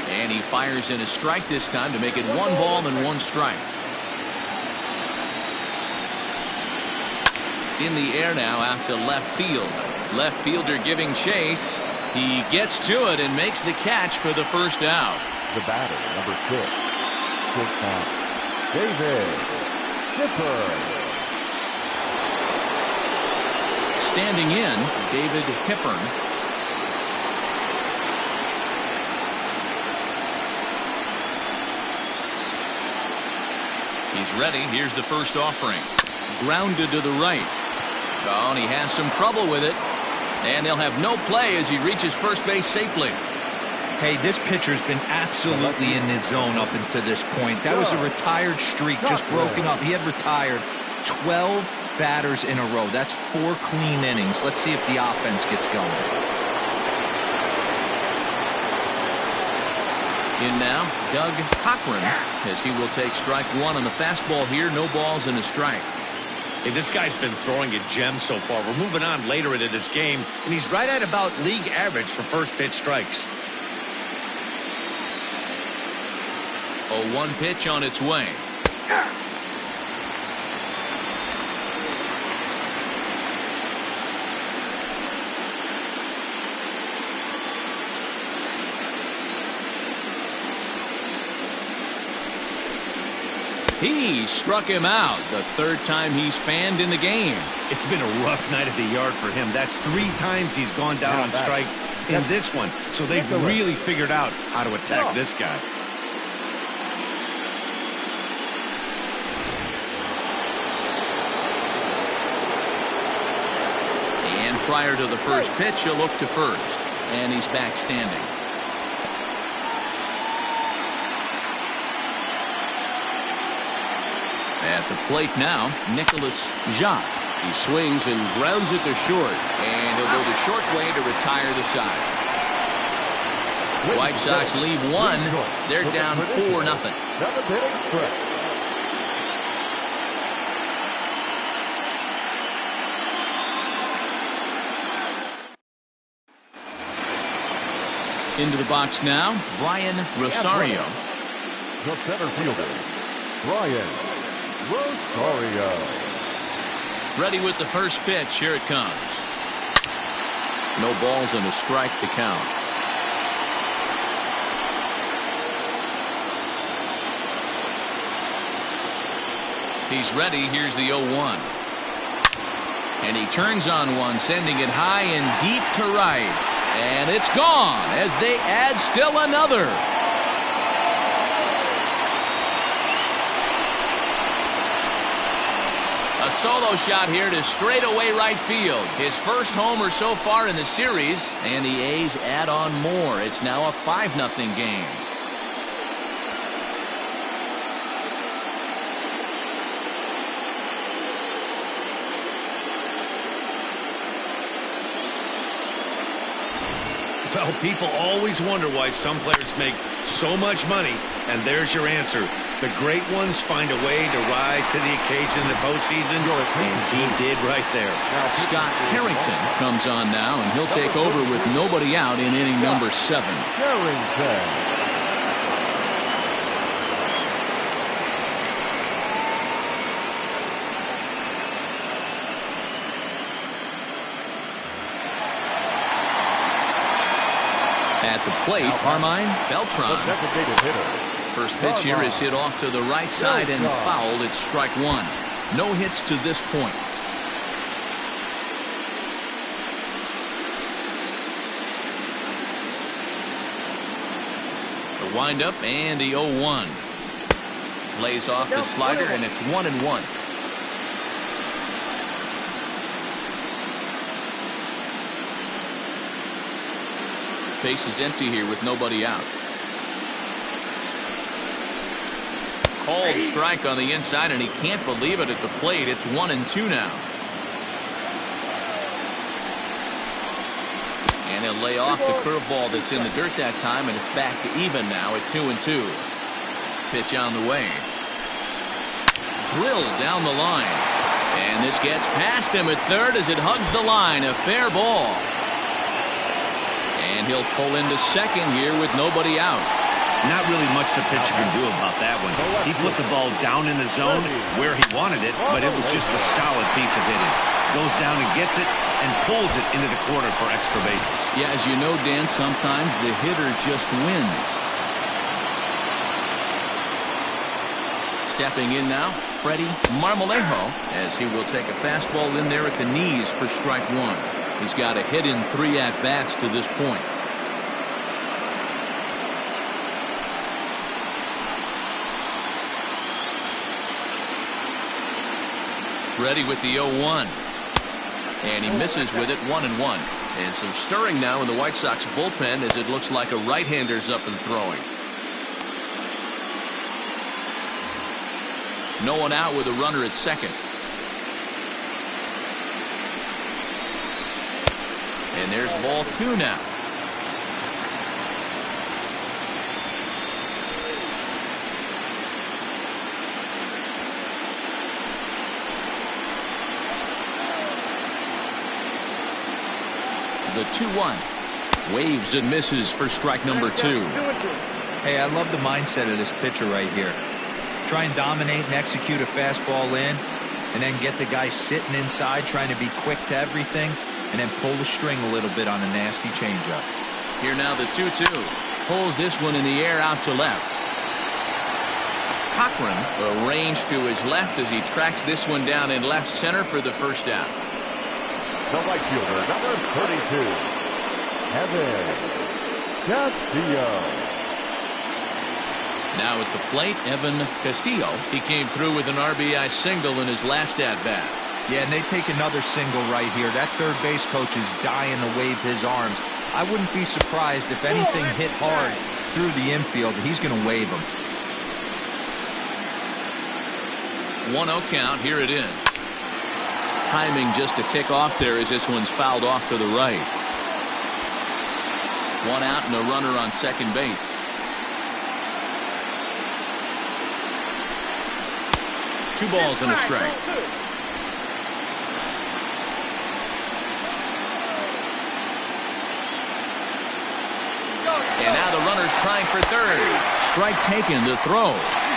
[SPEAKER 1] And he fires in a strike this time to make it 1 ball and 1 strike. In the air now out to left field. Left fielder giving chase. He gets to it and makes the catch for the first out.
[SPEAKER 3] The batter, number 6, shortstop, David Hipper.
[SPEAKER 1] Standing in, David Hippern. He's ready. Here's the first offering. Grounded to the right. Oh, and he has some trouble with it. And they'll have no play as he reaches first base safely.
[SPEAKER 4] Hey, this pitcher's been absolutely in his zone up until this point. That was a retired streak, just broken up. He had retired 12 batters in a row. That's 4 clean innings. Let's see if the offense gets going.
[SPEAKER 1] In now, Doug Cochran, as he will take strike 1 on the fastball here. No balls and a strike.
[SPEAKER 2] Hey, this guy's been throwing a gem so far. We're moving on later into this game, and he's right at about league average for first pitch strikes.
[SPEAKER 1] 0-1 pitch on its way. He struck him out, the 3rd time he's fanned in the game.
[SPEAKER 2] It's been a rough night at the yard for him. That's 3 times he's gone down on strikes in this one. So they've really figured out how to attack this guy.
[SPEAKER 1] And prior to the first pitch, he'll look to first. And he's back standing. At the plate now, Nicholas Jacques.
[SPEAKER 6] He swings and grounds it to short. And he'll go the short way to retire the side.
[SPEAKER 1] The White Sox lead one. They're down 4-0. Into the box now, Brian Rosario.
[SPEAKER 3] The center fielder, Brian Rosario.
[SPEAKER 1] Ready with the first pitch. Here it comes.
[SPEAKER 6] No balls and a strike to count.
[SPEAKER 1] He's ready. Here's the 0-1. And he turns on one, sending it high and deep to right. And it's gone as they add still another. A solo shot here to straightaway right field. His first homer so far in the series, and the A's add on more. It's now a 5-0 game.
[SPEAKER 2] Well, people always wonder why some players make so much money, and there's your answer. The great ones find a way to rise to the occasion in the postseason, and he did right there.
[SPEAKER 1] Scott Harrington comes on now, and he'll take over with nobody out in inning number 7.
[SPEAKER 3] Harrington.
[SPEAKER 1] At the plate, Carmine Beltran. First pitch here is hit off to the right side and fouled. It's strike one. No hits to this point. The windup and the 0-1. Lays off the slider, and it's 1-1. Base is empty here with nobody out. Called strike on the inside, and he can't believe it at the plate. It's 1-2 now. And he'll lay off the curveball that's in the dirt that time, and it's back to even now at 2-2. Pitch on the way. Drilled down the line. And this gets past him at third as it hugs the line. A fair ball. And he'll pull into second here with nobody out.
[SPEAKER 2] Not really much the pitcher can do about that one. He put the ball down in the zone where he wanted it, but it was just a solid piece of hitting. Goes down and gets it and pulls it into the corner for extra bases.
[SPEAKER 1] Yeah, as you know, Dan, sometimes the hitter just wins. Stepping in now, Freddie Marmalado, as he will take a fastball in there at the knees for strike one. He's got a hit in 3 at-bats to this point. Ready with the 0-1. And he misses with it, 1-1. And some stirring now in the White Sox bullpen as it looks like a right-hander's up and throwing. No one out with a runner at second. And there's ball 2 now. The 2-1. Waves and misses for strike number 2.
[SPEAKER 4] Hey, I love the mindset of this pitcher right here. Try and dominate and execute a fastball in, and then get the guy sitting inside trying to be quick to everything, and then pull the string a little bit on a nasty changeup.
[SPEAKER 1] Here now the 2-2. Pulls this one in the air out to left. Cochran arranged to his left as he tracks this one down in left center for the first out.
[SPEAKER 3] The right fielder, number 32, Evan Castillo.
[SPEAKER 1] Now at the plate, Evan Castillo. He came through with an RBI single in his last at-bat.
[SPEAKER 4] Yeah, and they take another single right here. That third base coach is dying to wave his arms. I wouldn't be surprised if anything hit hard through the infield. He's going to wave them.
[SPEAKER 1] 1-0 count. Here it is. Timing just a tick off there as this one's fouled off to the right. 1 out and a runner on second base. Two balls and a strike. And now the runner's trying for third. Strike taken. The throw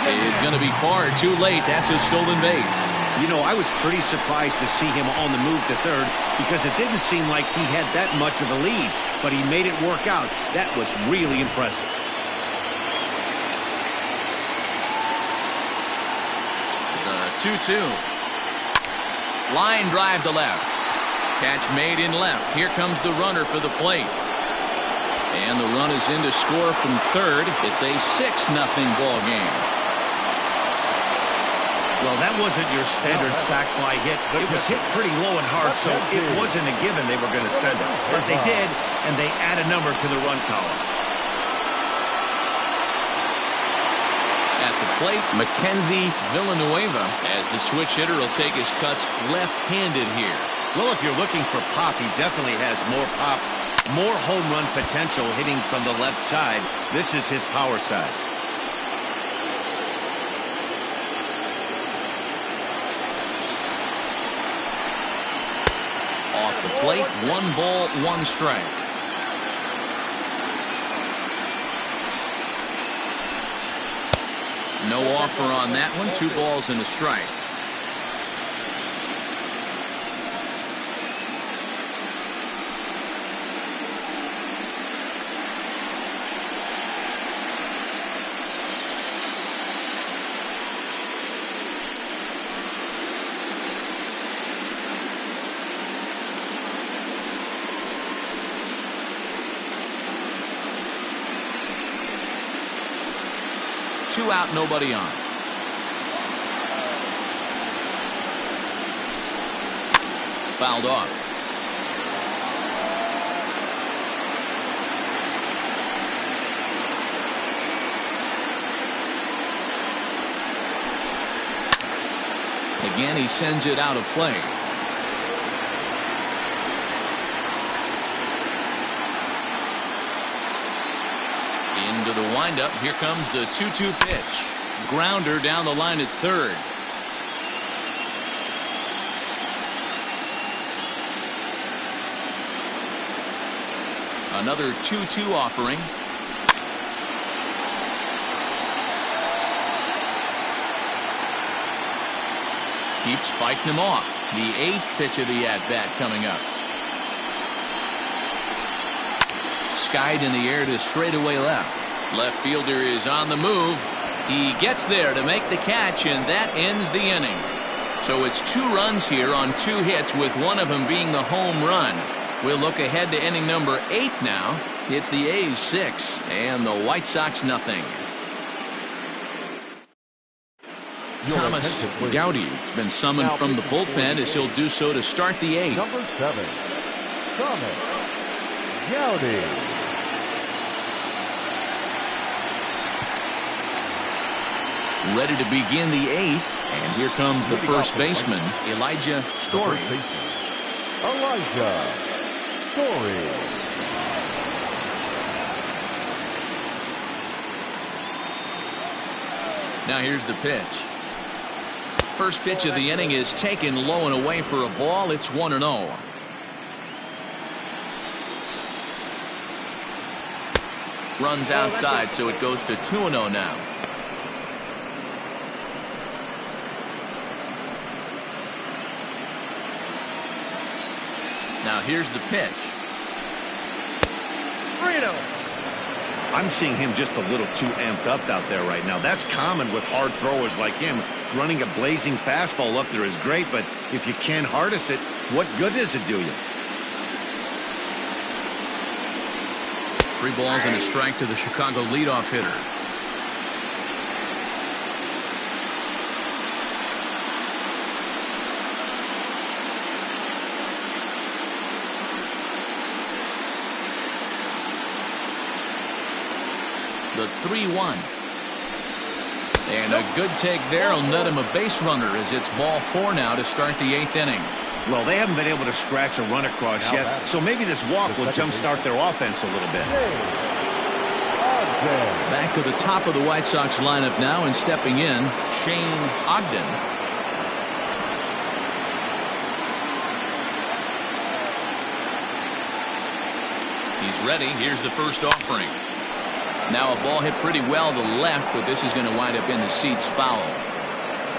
[SPEAKER 1] is going to be far too late. That's a stolen base.
[SPEAKER 2] You know, I was pretty surprised to see him on the move to third because it didn't seem like he had that much of a lead, but he made it work out. That was really impressive.
[SPEAKER 1] The 2-2. Line drive to left. Catch made in left. Here comes the runner for the plate. And the run is in to score from third. It's a 6-0 ball game.
[SPEAKER 2] Well, that wasn't your standard sac fly hit. It was hit pretty low and hard, so it wasn't a given they were going to send it. But they did, and they add a number to the run column.
[SPEAKER 1] At the plate, Mckenzie Villanueva, as the switch hitter will take his cuts left-handed here.
[SPEAKER 2] Well, if you're looking for pop, he definitely has more pop, more home run potential hitting from the left side. This is his power side.
[SPEAKER 1] Off the plate, 1 ball, 1 strike. No offer on that one. 2 balls and a strike. Two out, nobody on. Fouled off. Again, he sends it out of play. Into the windup. Here comes the 2-2 pitch. Grounder down the line at third. Another 2-2 offering. Keeps fighting him off. The 8th pitch of the at-bat coming up. Skied in the air to straightaway left. Left fielder is on the move. He gets there to make the catch, and that ends the inning. So it's 2 runs here on 2 hits, with one of them being the home run. We'll look ahead to inning number 8 now. It's the A's 6 and the White Sox nothing. Thomas Gowdy has been summoned from the bullpen as he'll do so to start the 8th.
[SPEAKER 3] Number 7, Thomas Gowdy.
[SPEAKER 1] Ready to begin the 8th, and here comes the first baseman, Elijah Story.
[SPEAKER 3] Elijah Story.
[SPEAKER 1] Now here's the pitch. First pitch of the inning is taken low and away for a ball. It's 1-0. Runs outside, so it goes to 2-0 now. Now here's the pitch.
[SPEAKER 7] 3-0.
[SPEAKER 2] I'm seeing him just a little too amped up out there right now. That's common with hard throwers like him. Running a blazing fastball up there is great, but if you can't harness it, what good does it do you?
[SPEAKER 1] 3 balls and a strike to the Chicago leadoff hitter. The 3-1. And a good take there will net him a base runner as it's ball 4 now to start the 8th inning.
[SPEAKER 2] Well, they haven't been able to scratch a run across yet, so maybe this walk will jumpstart their offense a little bit.
[SPEAKER 1] Back to the top of the White Sox lineup now, and stepping in, Shane Ogden. He's ready. Here's the first offering. Now a ball hit pretty well to the left, but this is going to wind up in the seats foul.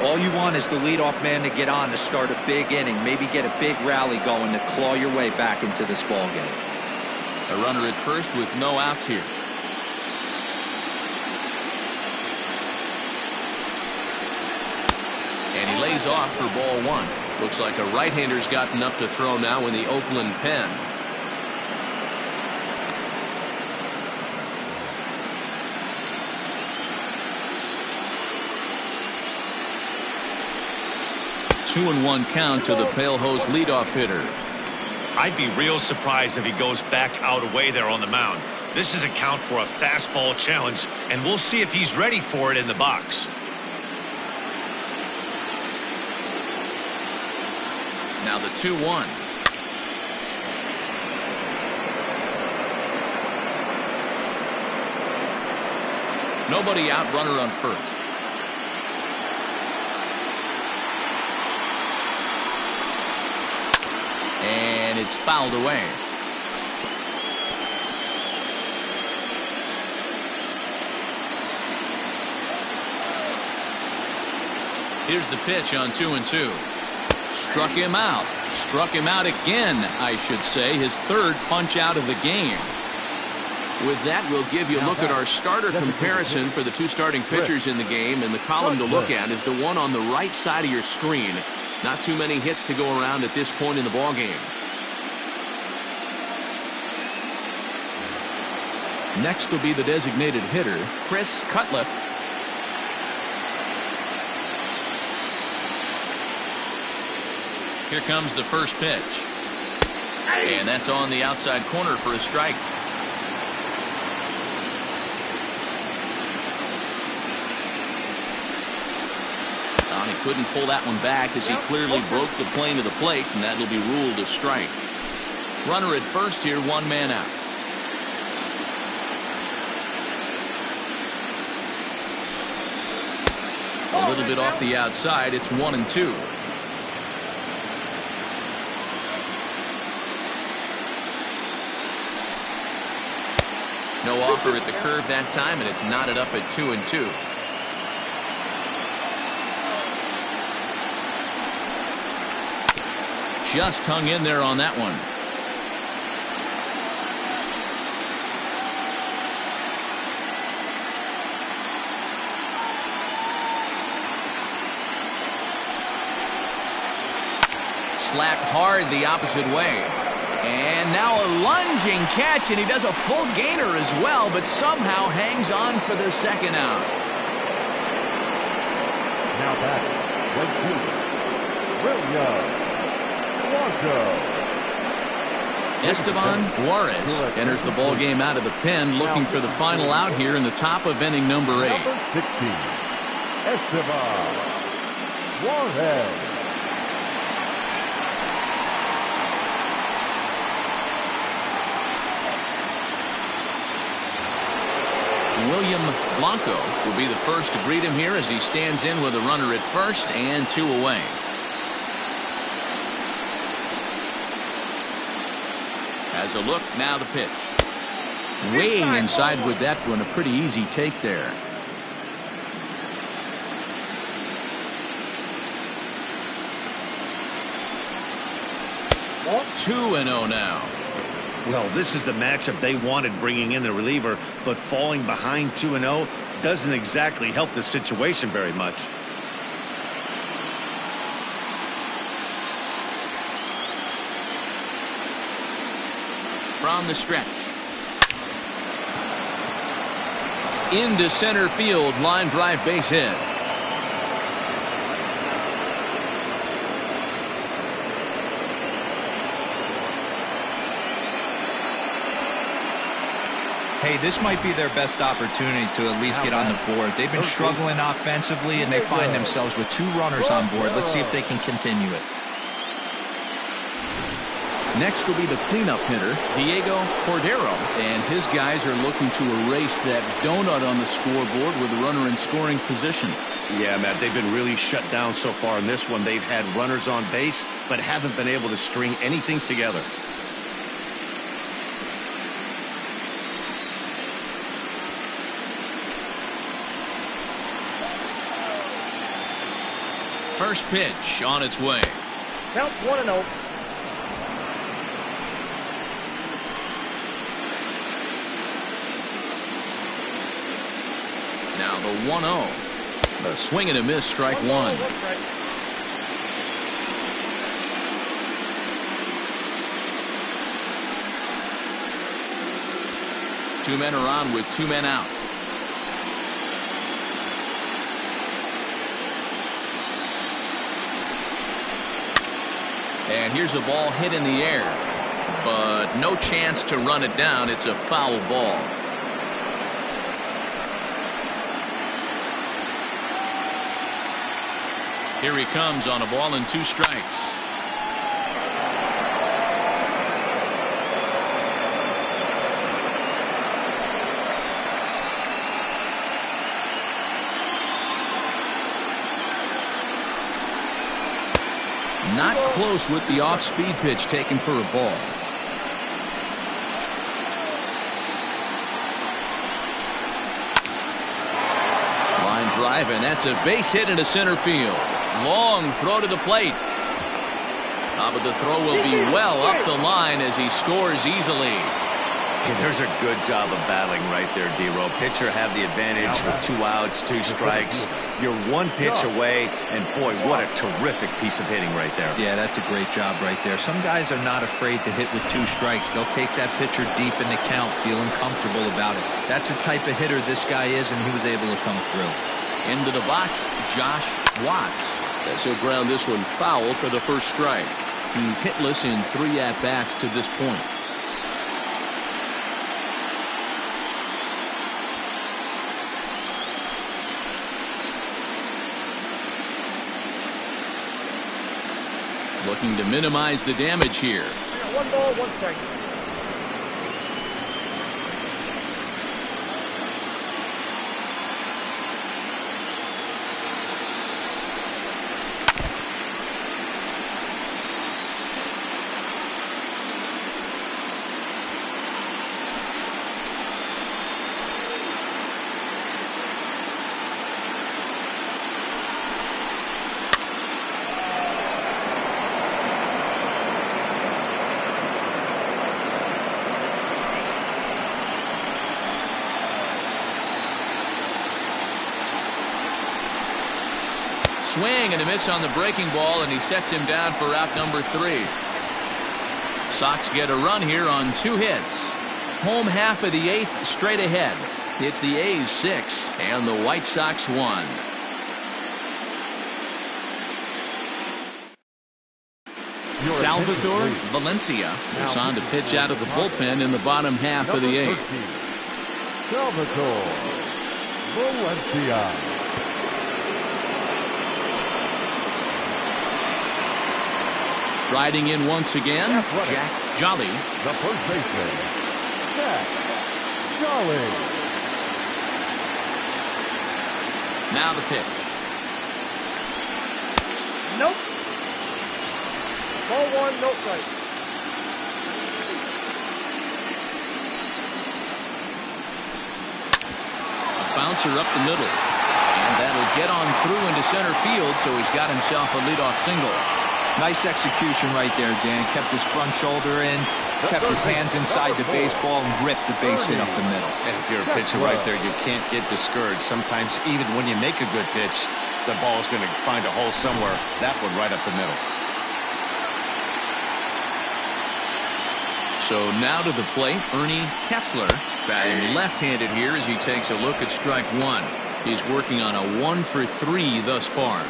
[SPEAKER 4] All you want is the leadoff man to get on to start a big inning, maybe get a big rally going to claw your way back into this ball game.
[SPEAKER 1] A runner at first with no outs here. And he lays off for ball 1. Looks like a right-hander's gotten up to throw now in the Oakland pen. Two and 1 count to the Pale Hose leadoff hitter.
[SPEAKER 2] I'd be real surprised if he goes back out away there on the mound. This is a count for a fastball challenge, and we'll see if he's ready for it in the box.
[SPEAKER 1] Now the 2-1. Nobody out, runner on first. And it's fouled away. Here's the pitch on 2-2. Struck him out. Struck him out again, I should say. His third punch out of the game. With that, we'll give you a look at our starter comparison for the two starting pitchers in the game. And the column to look at is the one on the right side of your screen. Not too many hits to go around at this point in the ball game. Next will be the designated hitter, Chris Cutliff. Here comes the first pitch. And that's on the outside corner for a strike. He couldn't pull that one back as he clearly broke the plane of the plate, and that'll be ruled a strike. Runner at first here, 1 man out. A little bit off the outside. It's 1-2. No offer at the curve that time, and it's knotted up at 2-2. Just hung in there on that one. Slapped hard the opposite way. And now a lunging catch, and he does a full gainer as well, but somehow hangs on for the second out.
[SPEAKER 3] Now back, right fielder, Williams.
[SPEAKER 1] Esteban Juarez enters the ball game out of the pen, looking for the final out here in the top of inning number 8.
[SPEAKER 3] Number 16, Esteban Juarez.
[SPEAKER 1] William Blanco will be the first to greet him here as he stands in with a runner at first and 2 away. As a look, now the pitch. Way inside with that one, a pretty easy take there. 2-0 now.
[SPEAKER 2] Well, this is the matchup they wanted, bringing in the reliever, but falling behind 2-0 doesn't exactly help the situation very much.
[SPEAKER 1] From the stretch. Into center field, line drive base hit.
[SPEAKER 4] Hey, this might be their best opportunity to at least get on the board. They've been struggling offensively, and they find themselves with 2 runners on board. Let's see if they can continue it.
[SPEAKER 1] Next will be the cleanup hitter, Diego Cordero, and his guys are looking to erase that donut on the scoreboard with a runner in scoring position.
[SPEAKER 2] Yeah, Matt, they've been really shut down so far in this one. They've had runners on base, but haven't been able to string anything together.
[SPEAKER 1] First pitch on its way.
[SPEAKER 7] Count 1-0.
[SPEAKER 1] Now the 1-0. A swing and a miss, strike 1. Two men are on with 2 men out. And here's a ball hit in the air, but no chance to run it down. It's a foul ball. Here he comes on a ball and 2 strikes. Not close with the off-speed pitch taken for a ball. Line drive, and that's a base hit into center field. Long throw to the plate. But the throw will be well up the line as he scores easily.
[SPEAKER 2] Hey, there's a good job of battling right there, D-Row. Pitcher have the advantage with 2 outs, 2 strikes. You're 1 pitch away, and boy, what a terrific piece of hitting right there.
[SPEAKER 4] Yeah, that's a great job right there. Some guys are not afraid to hit with 2 strikes. They'll take that pitcher deep in the count, feeling comfortable about it. That's the type of hitter this guy is, and he was able to come through.
[SPEAKER 1] Into the box, Josh Watts.
[SPEAKER 6] So ground this one foul for the first strike.
[SPEAKER 1] He's hitless in 3 at-bats to this point. Looking to minimize the damage here.
[SPEAKER 7] 1 ball, 1 strike.
[SPEAKER 1] Swing and a miss on the breaking ball, and he sets him down for out number 3. Sox get a run here on 2 hits. Home half of the 8th straight ahead. It's the A's 6 and the White Sox 1. Salvatore Valencia is on to pitch out of the bullpen in the bottom half of the 8th.
[SPEAKER 3] Salvatore Valencia.
[SPEAKER 1] Riding in once again, Jack Jolly.
[SPEAKER 3] The first baseman, Jack Jolly.
[SPEAKER 1] Now the pitch.
[SPEAKER 7] Nope. Ball 1, no strike.
[SPEAKER 1] A bouncer up the middle. And that'll get on through into center field, so he's got himself a leadoff single.
[SPEAKER 4] Nice execution right there, Dan. Kept his front shoulder in, kept his hands inside the baseball, and ripped the base hit up the middle.
[SPEAKER 2] And if you're a pitcher right there, you can't get discouraged. Sometimes even when you make a good pitch, the ball's going to find a hole somewhere. That one right up the middle.
[SPEAKER 1] So now to the plate, Ernie Kessler, batting left-handed here as he takes a look at strike 1. He's working on a 1 for 3 thus far.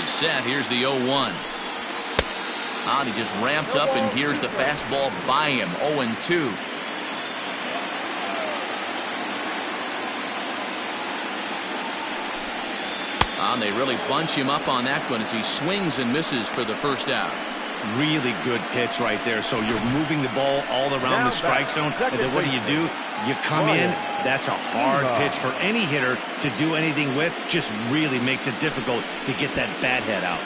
[SPEAKER 1] He's set. Here's the 0-1. He just ramps up and gears the fastball by him. 0-2. They really bunch him up on that one as he swings and misses for the first out.
[SPEAKER 2] Really good pitch right there. So you're moving the ball all around the strike zone, and then what do? You come in. That's a hard pitch for any hitter to do anything with. Just really makes it difficult to get that bat head out.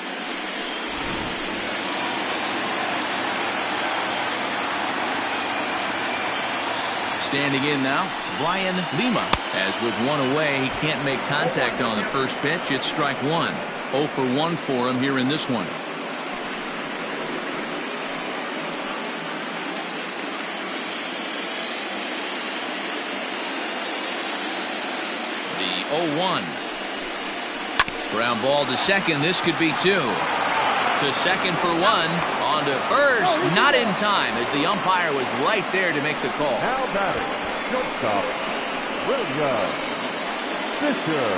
[SPEAKER 1] Standing in now, Brian Lima. As with one away, he can't make contact on the first pitch. It's strike one. 0 for 1 for him here in this one. The 0-1. Ground ball to second. This could be 2. To second for 1. On to first, not in time, as the umpire was right there to make the call.
[SPEAKER 3] Now batting, shortstop, William Fisher.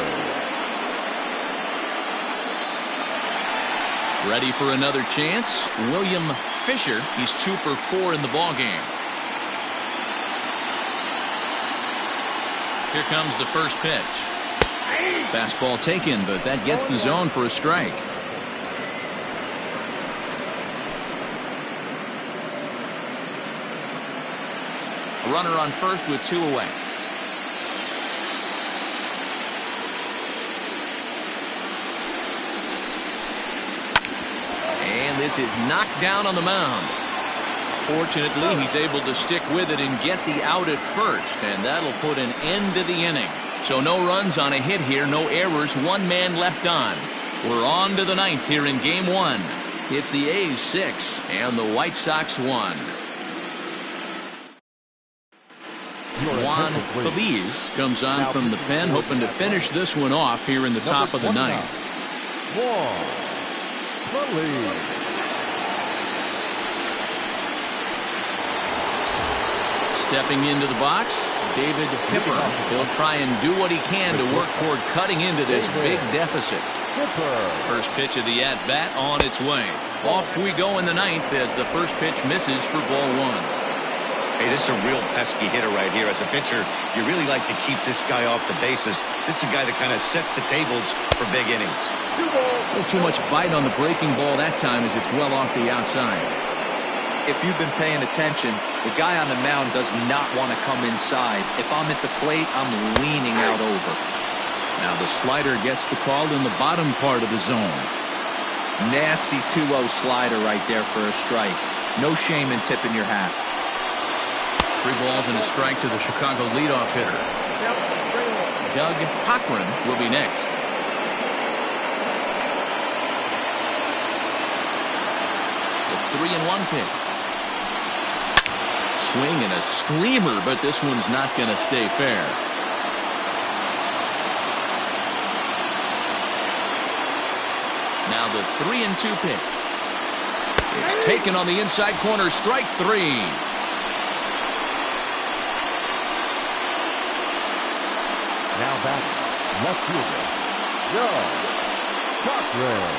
[SPEAKER 1] Ready for another chance. William Fisher. He's 2 for 4 in the ballgame. Here comes the first pitch. Fastball taken, but that gets the zone for a strike. Runner on first with 2 away. And this is knocked down on the mound. Fortunately, he's able to stick with it and get the out at first, and that'll put an end to the inning. So no runs on a hit here, no errors, 1 man left on. We're on to the 9th here in game 1. It's the A's 6 and the White Sox 1. Juan Feliz comes on from the pen, hoping to finish this one off here in the top of the 9th.
[SPEAKER 3] Juan Feliz.
[SPEAKER 1] Stepping into the box, David Pipper. He'll try and do what he can to work toward cutting into this big deficit. First pitch of the at-bat on its way. Off we go in the 9th as the first pitch misses for ball 1.
[SPEAKER 2] Hey, this is a real pesky hitter right here. As a pitcher, you really like to keep this guy off the bases. This is a guy that kind of sets the tables for big innings.
[SPEAKER 1] A little too much bite on the breaking ball that time as it's well off the outside.
[SPEAKER 4] If you've been paying attention, the guy on the mound does not want to come inside. If I'm at the plate, I'm leaning out over.
[SPEAKER 1] Now the slider gets the call in the bottom part of the zone.
[SPEAKER 4] Nasty 2-0 slider right there for a strike. No shame in tipping your hat.
[SPEAKER 1] 3 balls and a strike to the Chicago leadoff hitter. Doug Cochran will be next. The 3-1 pitch. Swing and a screamer, but this one's not going to stay fair. Now the 3-2 pitch. It's taken on the inside corner. Strike 3.
[SPEAKER 3] Now batting, left fielder, Doug Cutlet.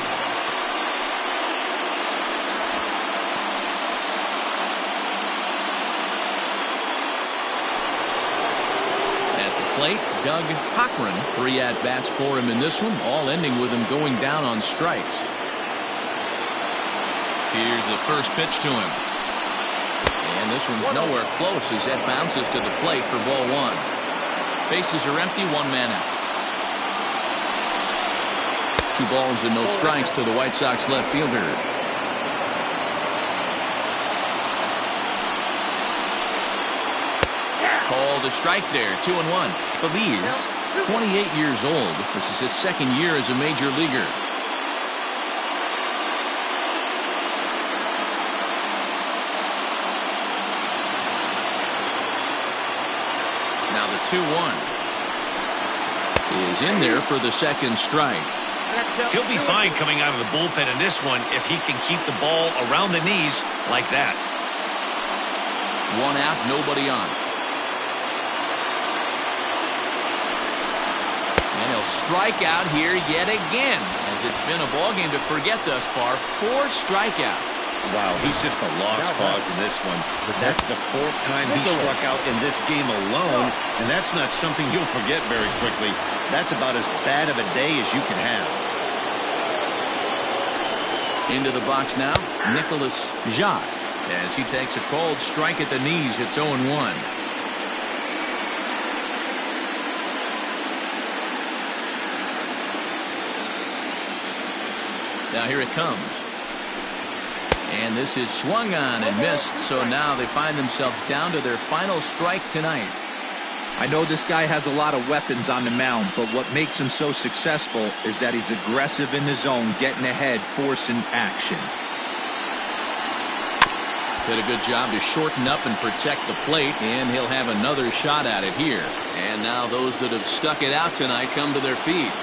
[SPEAKER 1] At the plate, Doug Cochran. 3 at-bats for him in this one, all ending with him going down on strikes. Here's the first pitch to him. And this one's nowhere close as that bounces to the plate for ball 1. Bases are empty, 1 man out. 2 balls and no strikes to the White Sox left fielder. Called a strike there, 2-1. Feliz, 28 years old. This is his 2nd year as a major leaguer. Now the 2-1 is in there for the 2nd strike.
[SPEAKER 2] He'll be fine coming out of the bullpen in this one if he can keep the ball around the knees like that.
[SPEAKER 1] 1 out, nobody on. And he'll strike out here yet again, as it's been a ball game to forget thus far. 4 strikeouts.
[SPEAKER 2] Wow, he's just a lost cause in this one. That's the 4th time he struck out in this game alone, and that's not something you'll forget very quickly. That's about as bad of a day as you can have.
[SPEAKER 1] Into the box now, Nicholas Jacques, as he takes a cold strike at the knees. It's 0-1. Now here it comes. And this is swung on and missed, so now they find themselves down to their final strike tonight.
[SPEAKER 4] I know this guy has a lot of weapons on the mound, but what makes him so successful is that he's aggressive in the zone, getting ahead, forcing action.
[SPEAKER 1] Did a good job to shorten up and protect the plate, and he'll have another shot at it here. And now those that have stuck it out tonight come to their feet.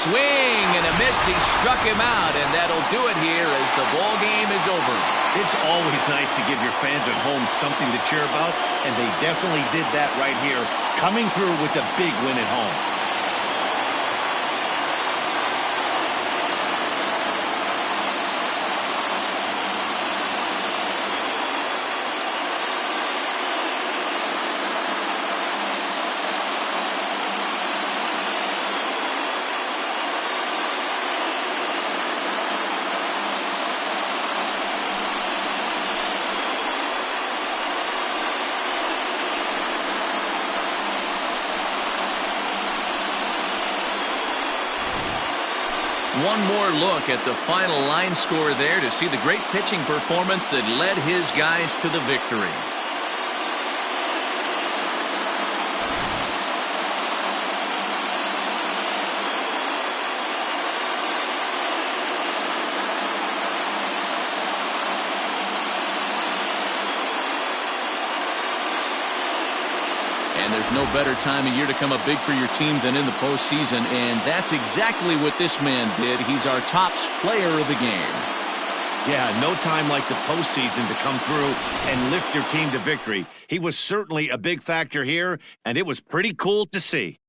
[SPEAKER 1] Swing and a miss. He struck him out, and that'll do it here as the ball game is over.
[SPEAKER 2] It's always nice to give your fans at home something to cheer about, and they definitely did that right here, coming through with a big win at home.
[SPEAKER 1] One more look at the final line score there to see the great pitching performance that led his guys to the victory. And there's no better time of year to come up big for your team than in the postseason, and that's exactly what this man did. He's our top player of the game.
[SPEAKER 2] Yeah, no time like the postseason to come through and lift your team to victory. He was certainly a big factor here, and it was pretty cool to see.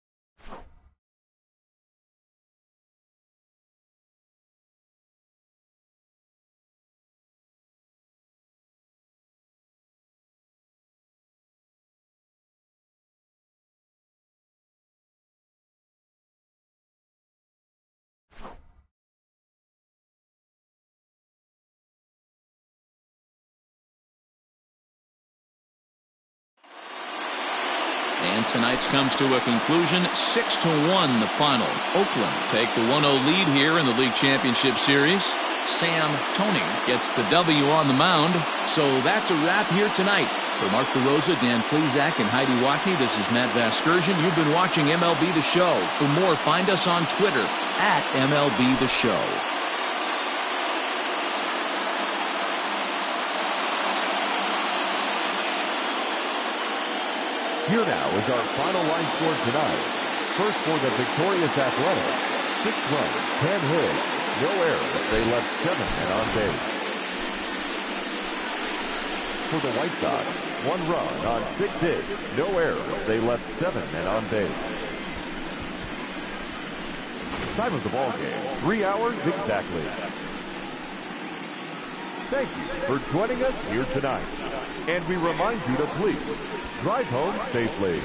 [SPEAKER 1] And tonight's comes to a conclusion, 6-1 the final. Oakland take the 1-0 lead here in the league championship series. Sam Tony gets the W on the mound. So that's a wrap here tonight. For Mark DeRosa, Dan Plezak, and Heidi Wackney, this is Matt Vasgersian. You've been watching MLB The Show. For more, find us on Twitter at MLB The Show.
[SPEAKER 3] Here now is our final line score tonight. First for the victorious Athletics, 6 runs, 10 hits, no errors. They left 7 men on base. For the White Sox, 1 run on 6 hits, no errors. They left 7 men on base. Time of the ball game, 3 hours exactly. Thank you for joining us here tonight. And we remind you to please drive home safely.